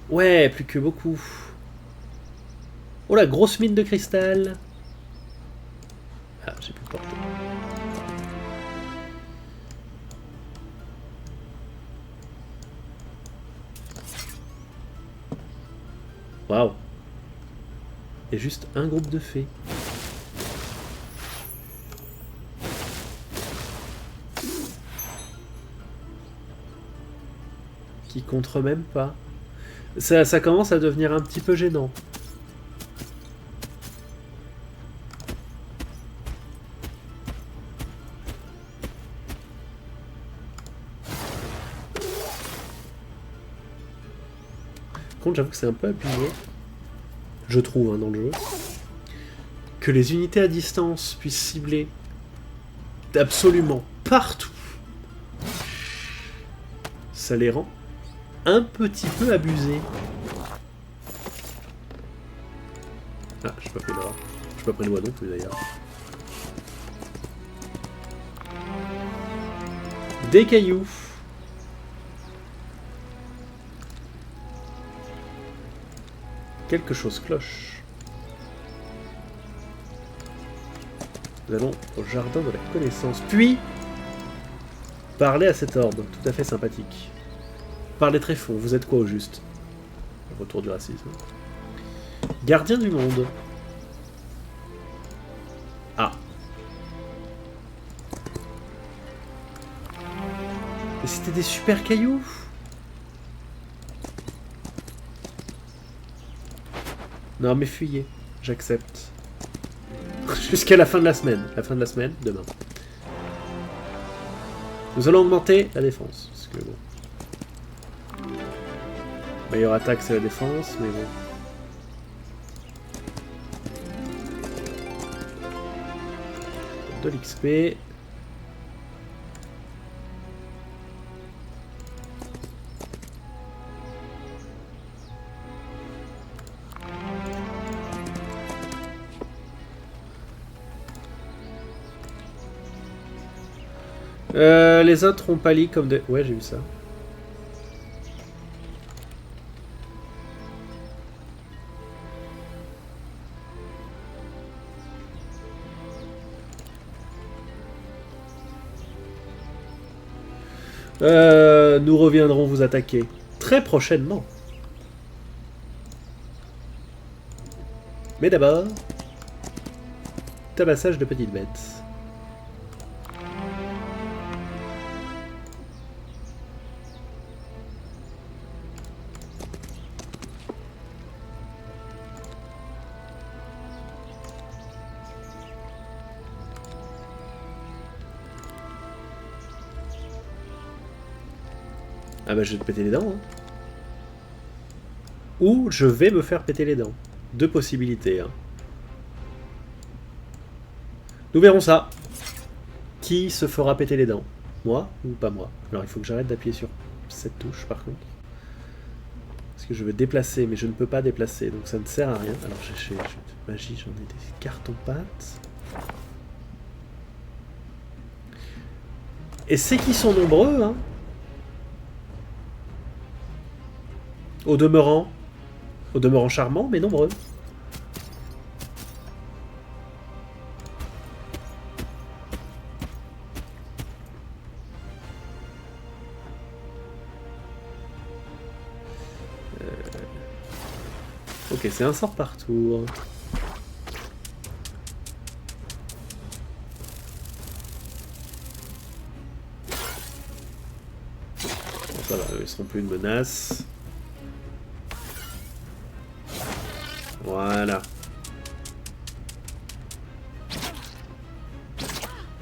Ouais, plus que beaucoup. Oh la grosse mine de cristal. Ah, j'ai pu porter. Waouh. Il y a juste un groupe de fées. Qui contre même pas. Ça commence à devenir un petit peu gênant. Par contre, j'avoue que c'est un peu abusé. Je trouve, hein, dans le jeu. Que les unités à distance puissent cibler absolument partout. Ça les rend un petit peu abusés. Ah, je suis pas pris le rat. Je suis pas pris le non plus d'ailleurs. Des cailloux. Quelque chose cloche. Nous allons au jardin de la connaissance. Puis, parler à cet orbe. Tout à fait sympathique. Parlez très fond. Vous êtes quoi au juste? Retour du racisme. Gardien du monde. Ah. Et c'était des super cailloux. Non mais fuyez, j'accepte. Jusqu'à la fin de la semaine. La fin de la semaine, demain. Nous allons augmenter la défense. Parce que bon. Meilleure attaque c'est la défense, mais bon. de l'XP. Les autres ont pâli comme des... Ouais, j'ai vu ça. Nous reviendrons vous attaquer très prochainement. Mais d'abord, tabassage de petites bêtes. Ah bah je vais te péter les dents. Hein. Ou je vais me faire péter les dents. Deux possibilités. Hein. Nous verrons ça. Qui se fera péter les dents? Moi ou pas moi? Alors il faut que j'arrête d'appuyer sur cette touche par contre. Parce que je veux déplacer, mais je ne peux pas déplacer, donc ça ne sert à rien. Alors j'ai de magie, j'en ai des cartons-pâtes. Et c'est qu'ils sont nombreux, hein. Au demeurant charmant, mais nombreux. Ok, c'est un sort par tour. Bon, ça va, ils seront plus une menace. Voilà.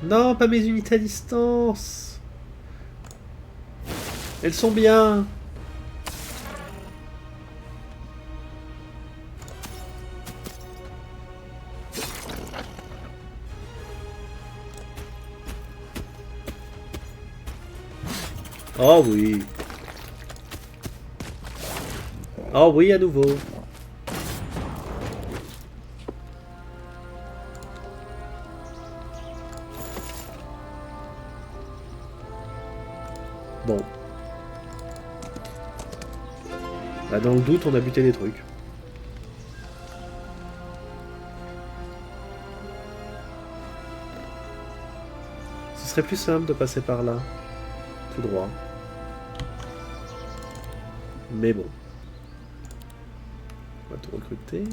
Non, pas mes unités à distance. Elles sont bien. Oh oui. Oh oui, à nouveau. Bon. Bah, dans le doute, on a buté des trucs. Ce serait plus simple de passer par là. Tout droit. Mais bon. On va tout recruter.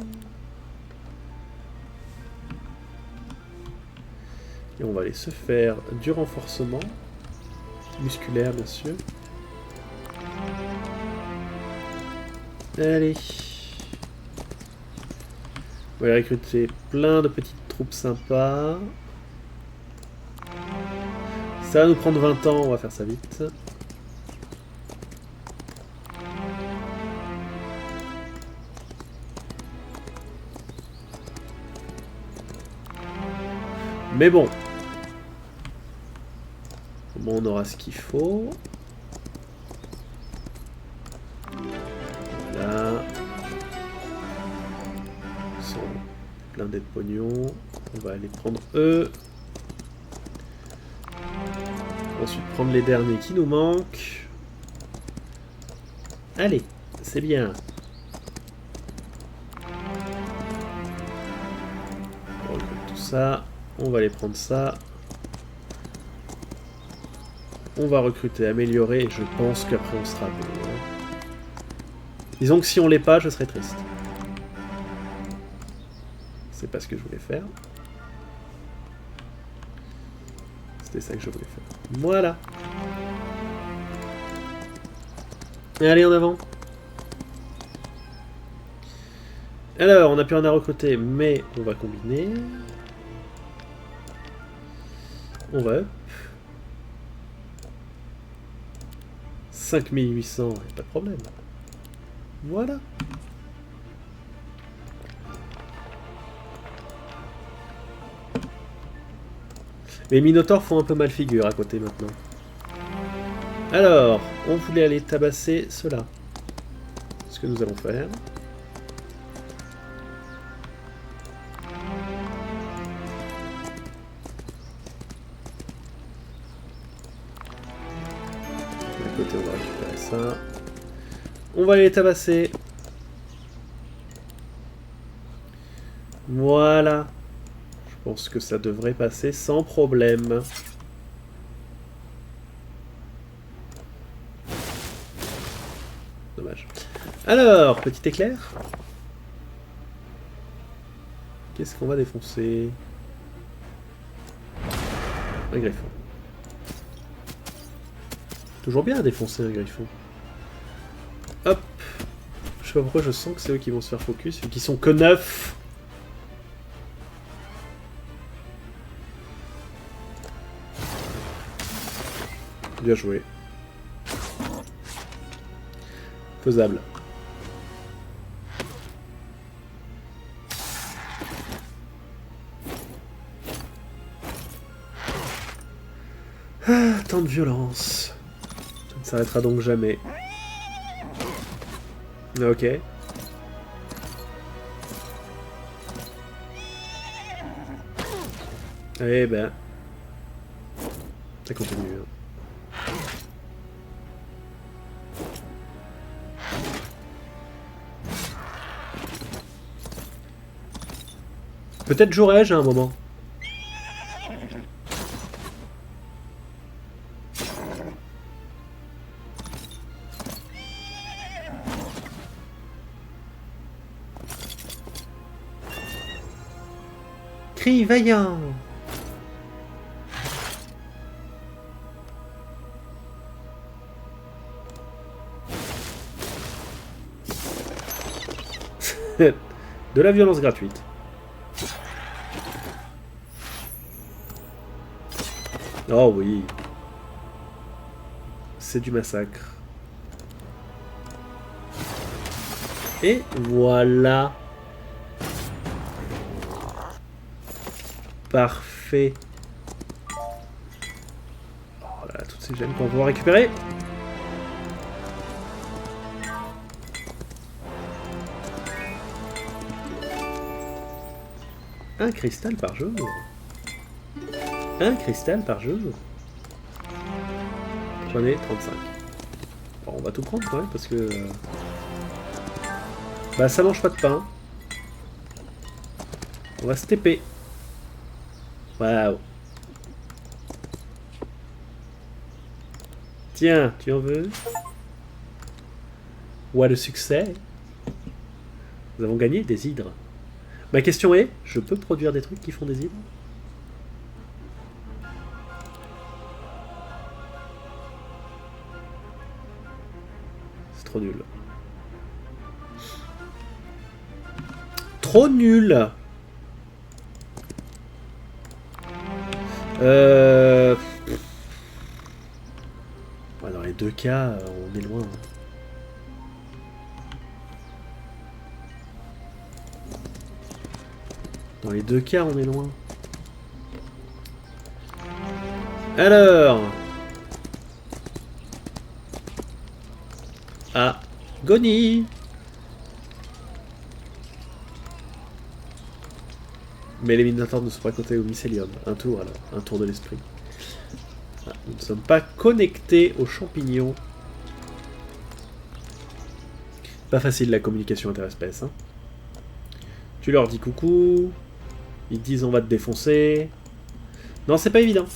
Et on va aller se faire du renforcement. Musculaire, bien sûr. Allez. On va aller recruter plein de petites troupes sympas. Ça va nous prendre 20 ans, on va faire ça vite. Mais bon. Bon, on aura ce qu'il faut. Voilà. Ils sont blindés de pognon. On va aller prendre eux. Ensuite prendre les derniers qui nous manquent. Allez, c'est bien. On recrute tout ça. On va aller prendre ça. On va recruter, améliorer, et je pense qu'après on sera bon. Disons que si on l'est pas, je serais triste. C'est pas ce que je voulais faire. C'était ça que je voulais faire. Voilà. Et allez, en avant. Alors, on n'a plus rien à recruter, mais on va combiner. On va up. 5800, pas de problème. Voilà. Les Minotaurs font un peu mal figure à côté maintenant. Alors, on voulait aller tabasser cela. Ce que nous allons faire. À côté, on va récupérer ça. On va aller les tabasser. Voilà. Je pense que ça devrait passer sans problème. Dommage. Alors, petit éclair. Qu'est-ce qu'on va défoncer? Un griffon. Toujours bien à défoncer un griffon. Hop. Je sais pas pourquoi je sens que c'est eux qui vont se faire focus, vu qu'ils sont que 9. Bien joué. Faisable. Ah, tant de violence. Ça ne s'arrêtera donc jamais. Ok. Eh ben... ça continue. Peut-être jouerai-je à un moment. Cri vaillant. De la violence gratuite. Oh oui. C'est du massacre. Et voilà. Parfait. Oh là, toutes ces gemmes qu'on va pouvoir récupérer. Un cristal par jour. Un cristal par jour. Prenez 35. Bon, on va tout prendre quand même parce que... bah ça mange pas de pain. On va se TP. Waouh. Tiens, tu en veux? What de succès. Nous avons gagné des hydres. Ma question est, je peux produire des trucs qui font des hydres? C'est trop nul. Trop nul. Ouais, dans les deux cas, on est loin. Dans les deux cas, on est loin. Alors... ah, Goni. Mais les Minotaurs ne sont pas connectés au mycélium. Un tour alors, un tour de l'esprit. Ah, nous ne sommes pas connectés aux champignons. Pas facile la communication interespèce. Hein. Tu leur dis coucou. Ils disent on va te défoncer. Non, c'est pas évident.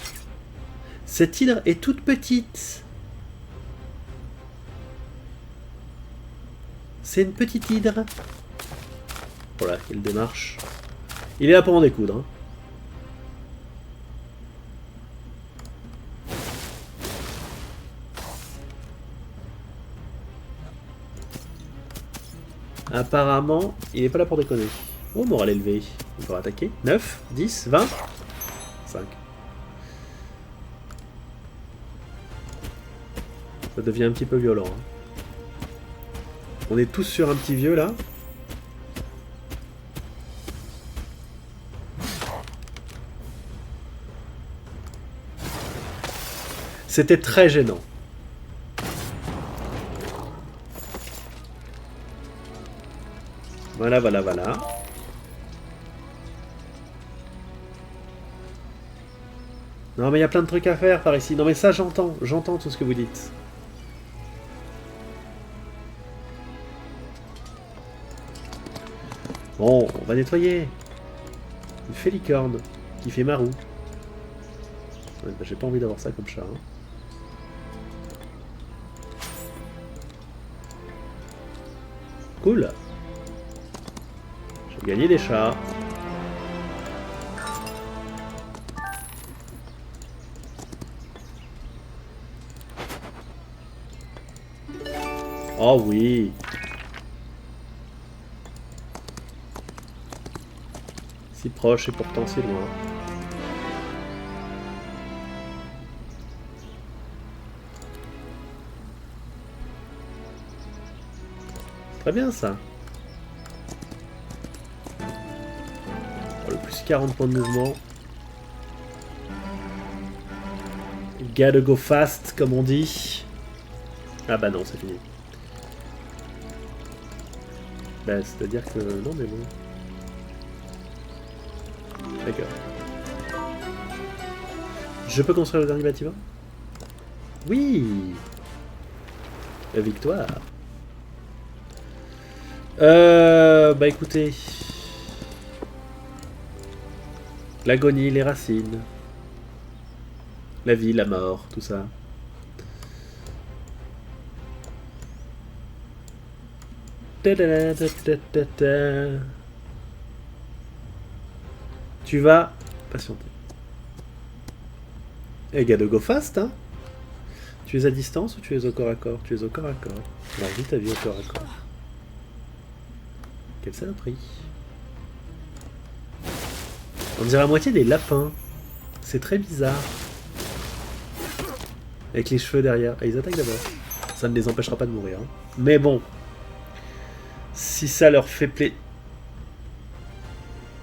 Cette hydre est toute petite. C'est une petite hydre. Voilà, quelle démarche. Il est là pour en découdre. Hein. Apparemment, il est pas là pour déconner. Oh, morale élevée. On peut attaquer. 9, 10, 20, 5. Ça devient un petit peu violent. Hein. On est tous sur un petit vieux là. C'était très gênant. Voilà, voilà, voilà. Non mais il y a plein de trucs à faire par ici. Non mais ça j'entends tout ce que vous dites. Bon, on va nettoyer. Une félicorne qui fait marou. Ouais, bah, j'ai pas envie d'avoir ça comme chat. Hein. Cool. J'ai gagné des chats. Oh oui. Si proche et pourtant si loin. Très bien ça. Oh, le plus 40 points de mouvement. Gotta go fast comme on dit. Ah bah non, c'est fini. Bah c'est-à-dire que... Non mais bon. D'accord. Je peux construire le dernier bâtiment? Oui. La victoire. Bah écoutez. L'agonie, les racines. La vie, la mort, tout ça. Tu vas patienter. Et gotta go fast, hein. Tu es à distance ou tu es au corps à corps? Tu es au corps à corps. Alors vis ta vie au corps à corps. Quelle saloperie. On dirait à moitié des lapins. C'est très bizarre. Avec les cheveux derrière. Et ils attaquent d'abord. Ça ne les empêchera pas de mourir. Hein. Mais bon. Si ça leur fait plaisir...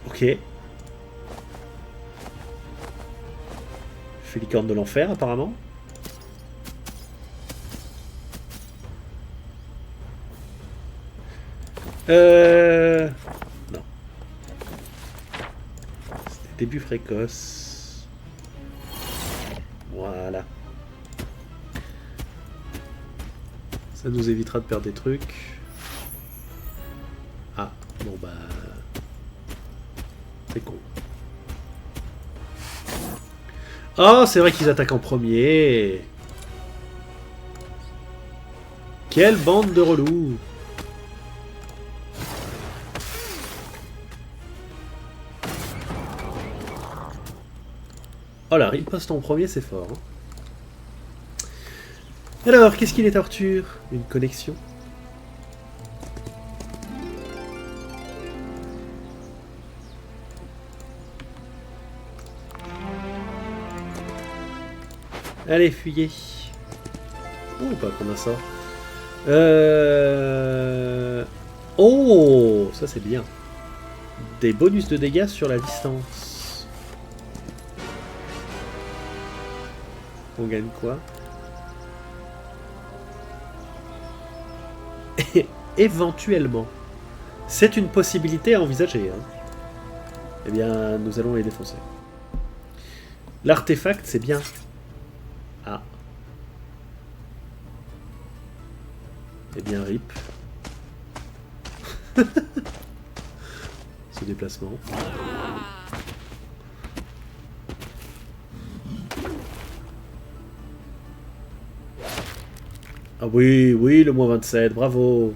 Ok. Félicorne de l'enfer, apparemment. Non. C'était début précoce. Voilà. Ça nous évitera de perdre des trucs. Ah, bon bah... C'est con. Oh, c'est vrai qu'ils attaquent en premier. Quelle bande de relous. Oh la riposte en premier, c'est fort. Hein. Alors, qu'est-ce qu'il est, Arthur? Une connexion? Allez, fuyez. Oh, pas qu'on a ça. Oh, ça c'est bien. Des bonus de dégâts sur la distance. On gagne quoi? Éventuellement. C'est une possibilité à envisager. Hein. Eh bien, nous allons les défoncer. L'artefact, c'est bien. Ah. Eh bien, rip. Ce déplacement. Ah oui, oui, le moins 27, bravo.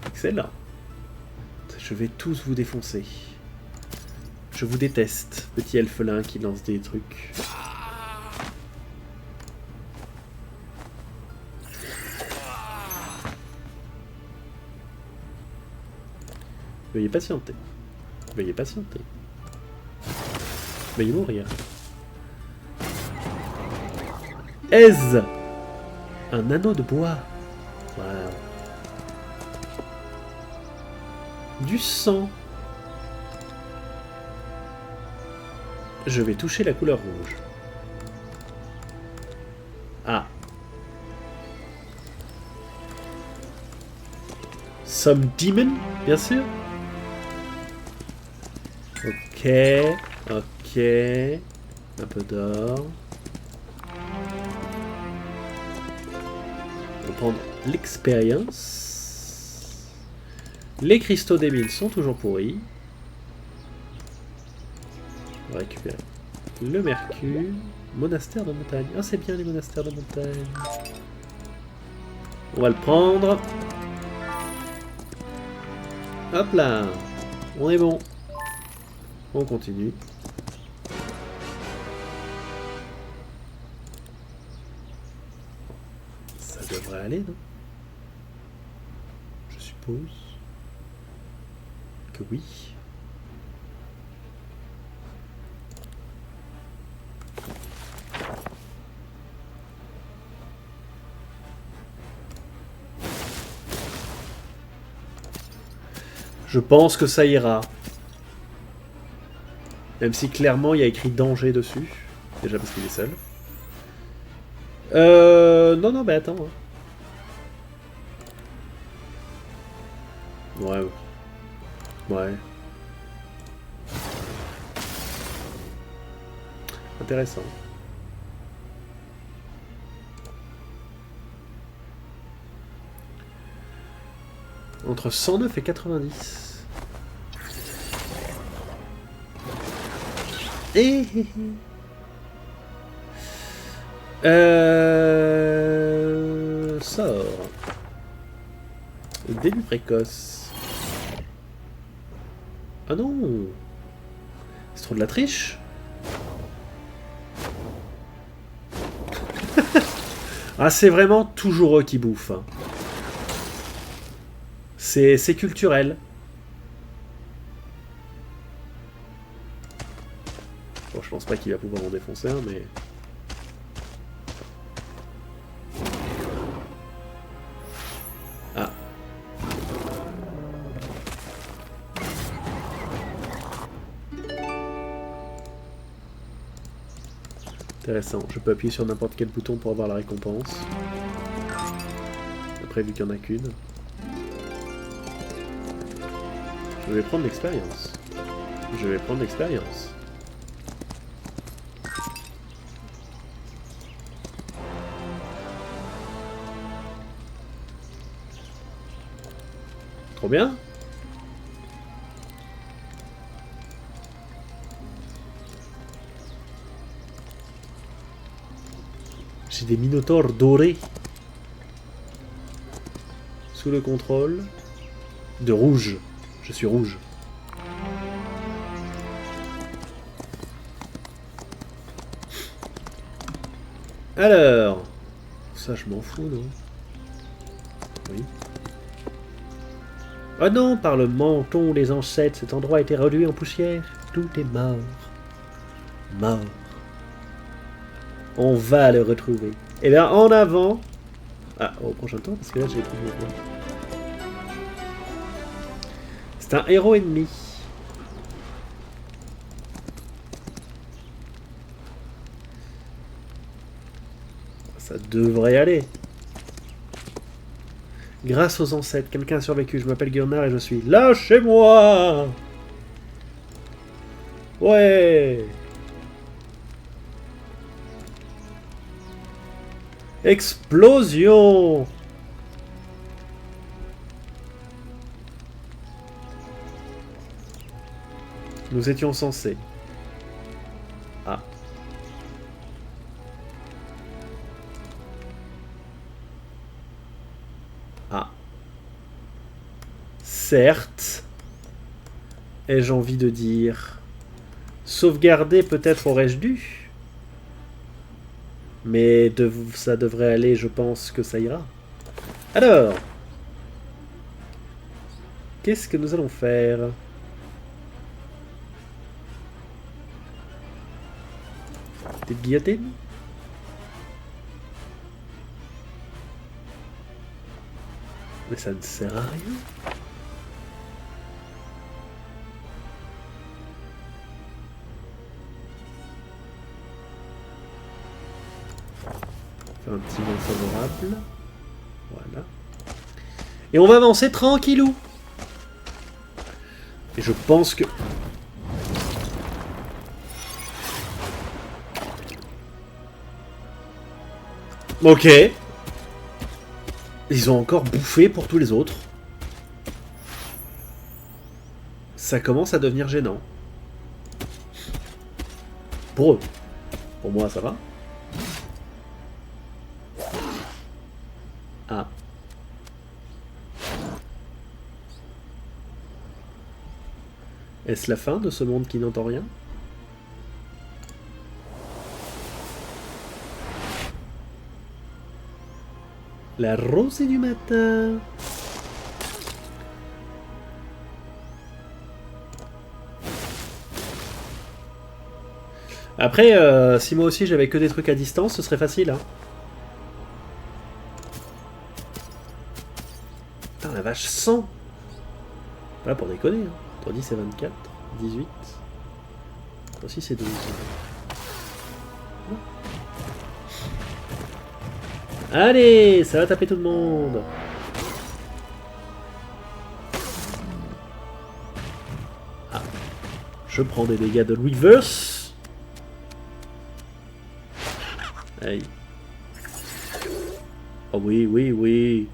Excellent. Je vais tous vous défoncer. Je vous déteste, petit elfelin qui lance des trucs. Veuillez patienter. Veuillez patienter. Veuillez mourir. Aise. Un anneau de bois. Wow. Du sang. je vais toucher la couleur rouge. Ah. Some demon, bien sûr. Ok, ok. Un peu d'or. On va prendre l'expérience. Les cristaux des mines sont toujours pourris. On va récupérer le mercure. Monastère de montagne. Ah, c'est bien les monastères de montagne. On va le prendre. Hop là. On est bon. On continue. Ça devrait aller, non? Je suppose que oui. Je pense que ça ira. Même si clairement il y a écrit danger dessus. Déjà parce qu'il est seul. Non, non, mais attends. Hein. Ouais. Ouais. Intéressant. Entre 109 et 90. Sort. Début précoce. Ah non. C'est trop de la triche. Ah, c'est vraiment toujours eux qui bouffent. Hein. C'est culturel. Bon, je pense pas qu'il va pouvoir en défoncer un, mais... Ah. Intéressant. Je peux appuyer sur n'importe quel bouton pour avoir la récompense. Après, vu qu'il n'y en a qu'une. Je vais prendre l'expérience. Je vais prendre l'expérience. Trop bien. J'ai des minotaures dorés. Sous le contrôle de rouge. Je suis rouge. Alors... Ça, je m'en fous, non? Oui. Oh non, par le menton des ancêtres, cet endroit a été réduit en poussière. Tout est mort. Mort. On va le retrouver. Et bien, en avant... Ah, au prochain tour, parce que là, j'ai pris le point. C'est un héros ennemi. Ça devrait aller. Grâce aux ancêtres, quelqu'un a survécu. Je m'appelle Gurnard et je suis... Lâchez-moi! Ouais! Explosion! Nous étions censés. Ah. Ah. Certes. Ai-je envie de dire... Sauvegarder peut-être aurais-je dû. Mais ça devrait aller, je pense que ça ira. Alors. Qu'est-ce que nous allons faire ? Petite guillotine ? Mais ça ne sert à rien. Faire un petit monde favorable. Voilà. Et on va avancer tranquillou. Et je pense que... Ok. Ils ont encore bouffé pour tous les autres. Ça commence à devenir gênant. Pour eux. Pour moi, ça va. Ah. Est-ce la fin de ce monde qui n'entend rien? La rosée du matin. Après, si moi aussi j'avais que des trucs à distance, ce serait facile. Hein. Putain, la vache, 100. Voilà pour déconner. Hein. Toi, 10 c'est 24, 18. Toi aussi c'est 12. Allez, ça va taper tout le monde. Ah, je prends des dégâts de reverse. Aïe. Oh oui, oui, oui.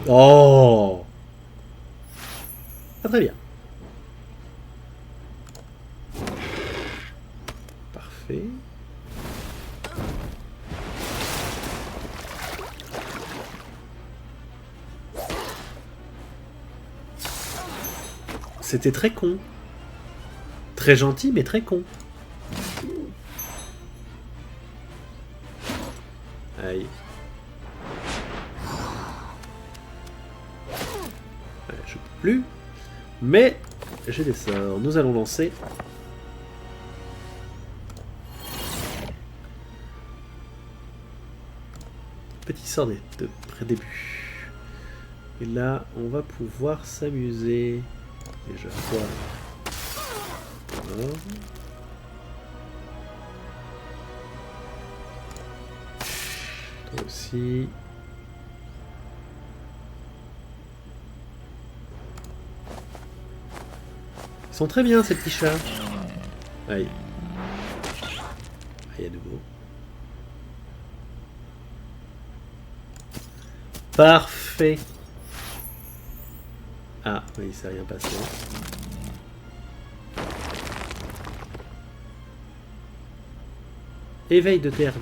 Oh. Ah, très bien. Parfait. C'était très con. Très gentil, mais très con. Aïe. Ouais, je peux plus. Mais j'ai des sorts. Nous allons lancer. Petit sort de pré-début. Et là, on va pouvoir s'amuser. Déjà quoi. Alors. Toi aussi. Ils sont très bien ces petits chats. Aïe. Aïe à nouveau. Parfait. Ah, oui, il s'est rien passé. Éveil de terre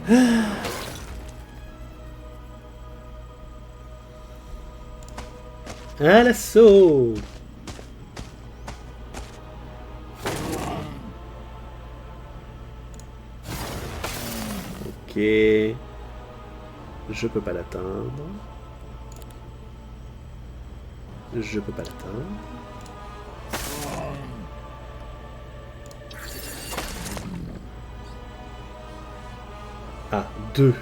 2. À l'assaut. Ok. Je peux pas l'atteindre. Je peux pas l'atteindre. Ah, 2.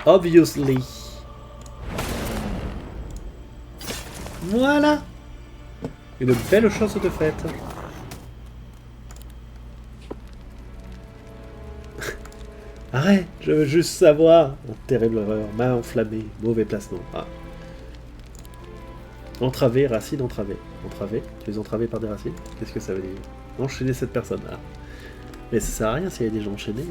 Obviously. Voilà. Une belle chose de faite. Arrête, je veux juste savoir. Oh, terrible erreur, main enflammée, mauvais placement. Ah. Entravé, racine entravée. Entravé, tu es entravé par des racines? Qu'est-ce que ça veut dire? Enchaîner cette personne. Ah. Mais ça sert à rien s'il y a des gens enchaînés.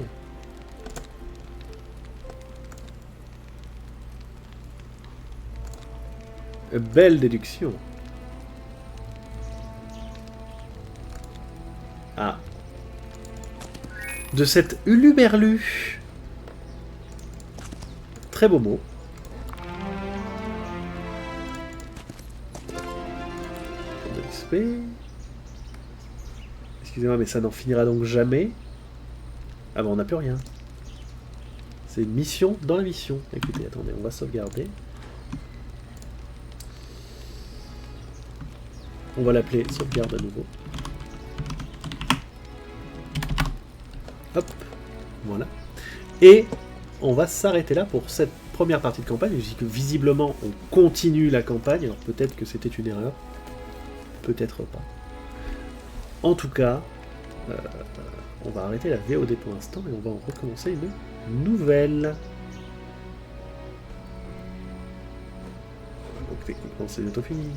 Belle déduction. Ah. De cette uluberlu. Très beau mot. Excusez-moi, mais ça n'en finira donc jamais. Ah bah on n'a plus rien. C'est une mission dans la mission. Écoutez, attendez, on va sauvegarder. On va l'appeler sauvegarde à nouveau. Hop, voilà. Et on va s'arrêter là pour cette première partie de campagne, puisque visiblement on continue la campagne, alors peut-être que c'était une erreur. peut-être pas. En tout cas, on va arrêter la VOD pour l'instant et on va en recommencer une nouvelle. Donc techniquement c'est bientôt fini.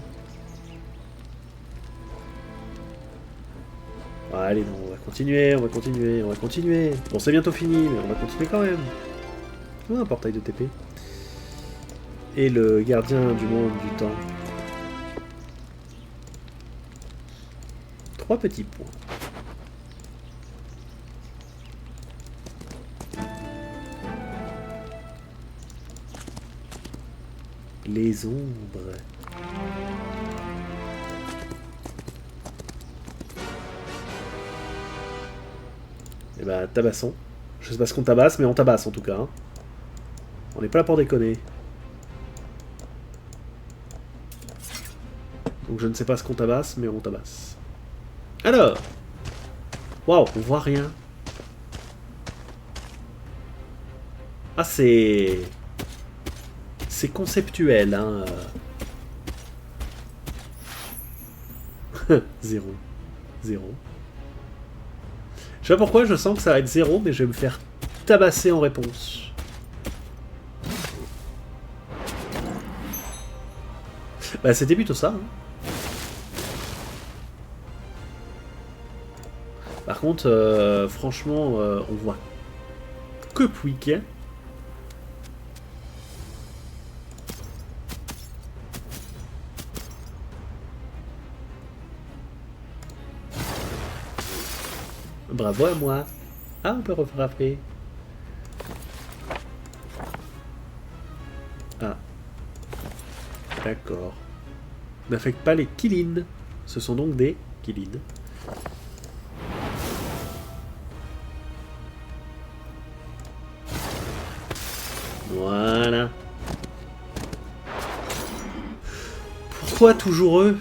Allez, non, on va continuer, on va continuer, on va continuer. Bon, c'est bientôt fini, mais on va continuer quand même. Oh, un portail de TP. Et le gardien du monde du temps. 3 petits points. Les ombres. Et bah, tabassons. Je sais pas ce qu'on tabasse, mais on tabasse en tout cas. Hein. On n'est pas là pour déconner. Donc je ne sais pas ce qu'on tabasse, mais on tabasse. Alors! Waouh, on voit rien. Ah, c'est... C'est conceptuel, hein. 0. 0. Je sais pas pourquoi je sens que ça va être 0, mais je vais me faire tabasser en réponse. Bah c'était plutôt ça. Hein. Par contre, franchement, on voit que Pouic. Bravo à moi. Ah, on peut refrapper. Ah. D'accord. N'affecte pas les Killin. Ce sont donc des Killin. Voilà. Pourquoi toujours eux?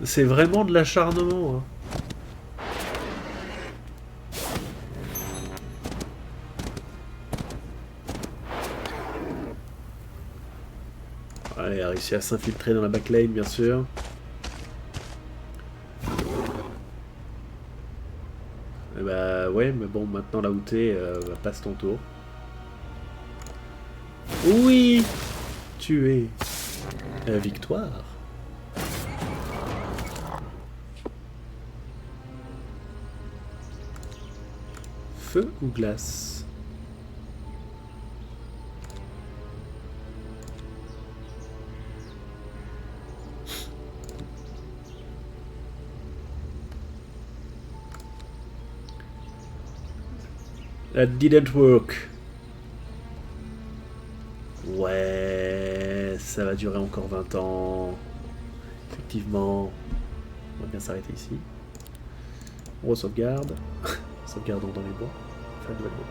C'est vraiment de l'acharnement. Hein. Ouais, il a réussi à s'infiltrer dans la backlane, bien sûr. Et bah ouais, mais bon, maintenant là où t'es, passe ton tour. Oui, tu es la victoire. Feu ou glace? That didn't work. Ouais, ça va durer encore 20 ans. Effectivement. On va bien s'arrêter ici. On sauvegarde. Sauvegardons dans les bois. Faire une nouvelle bois.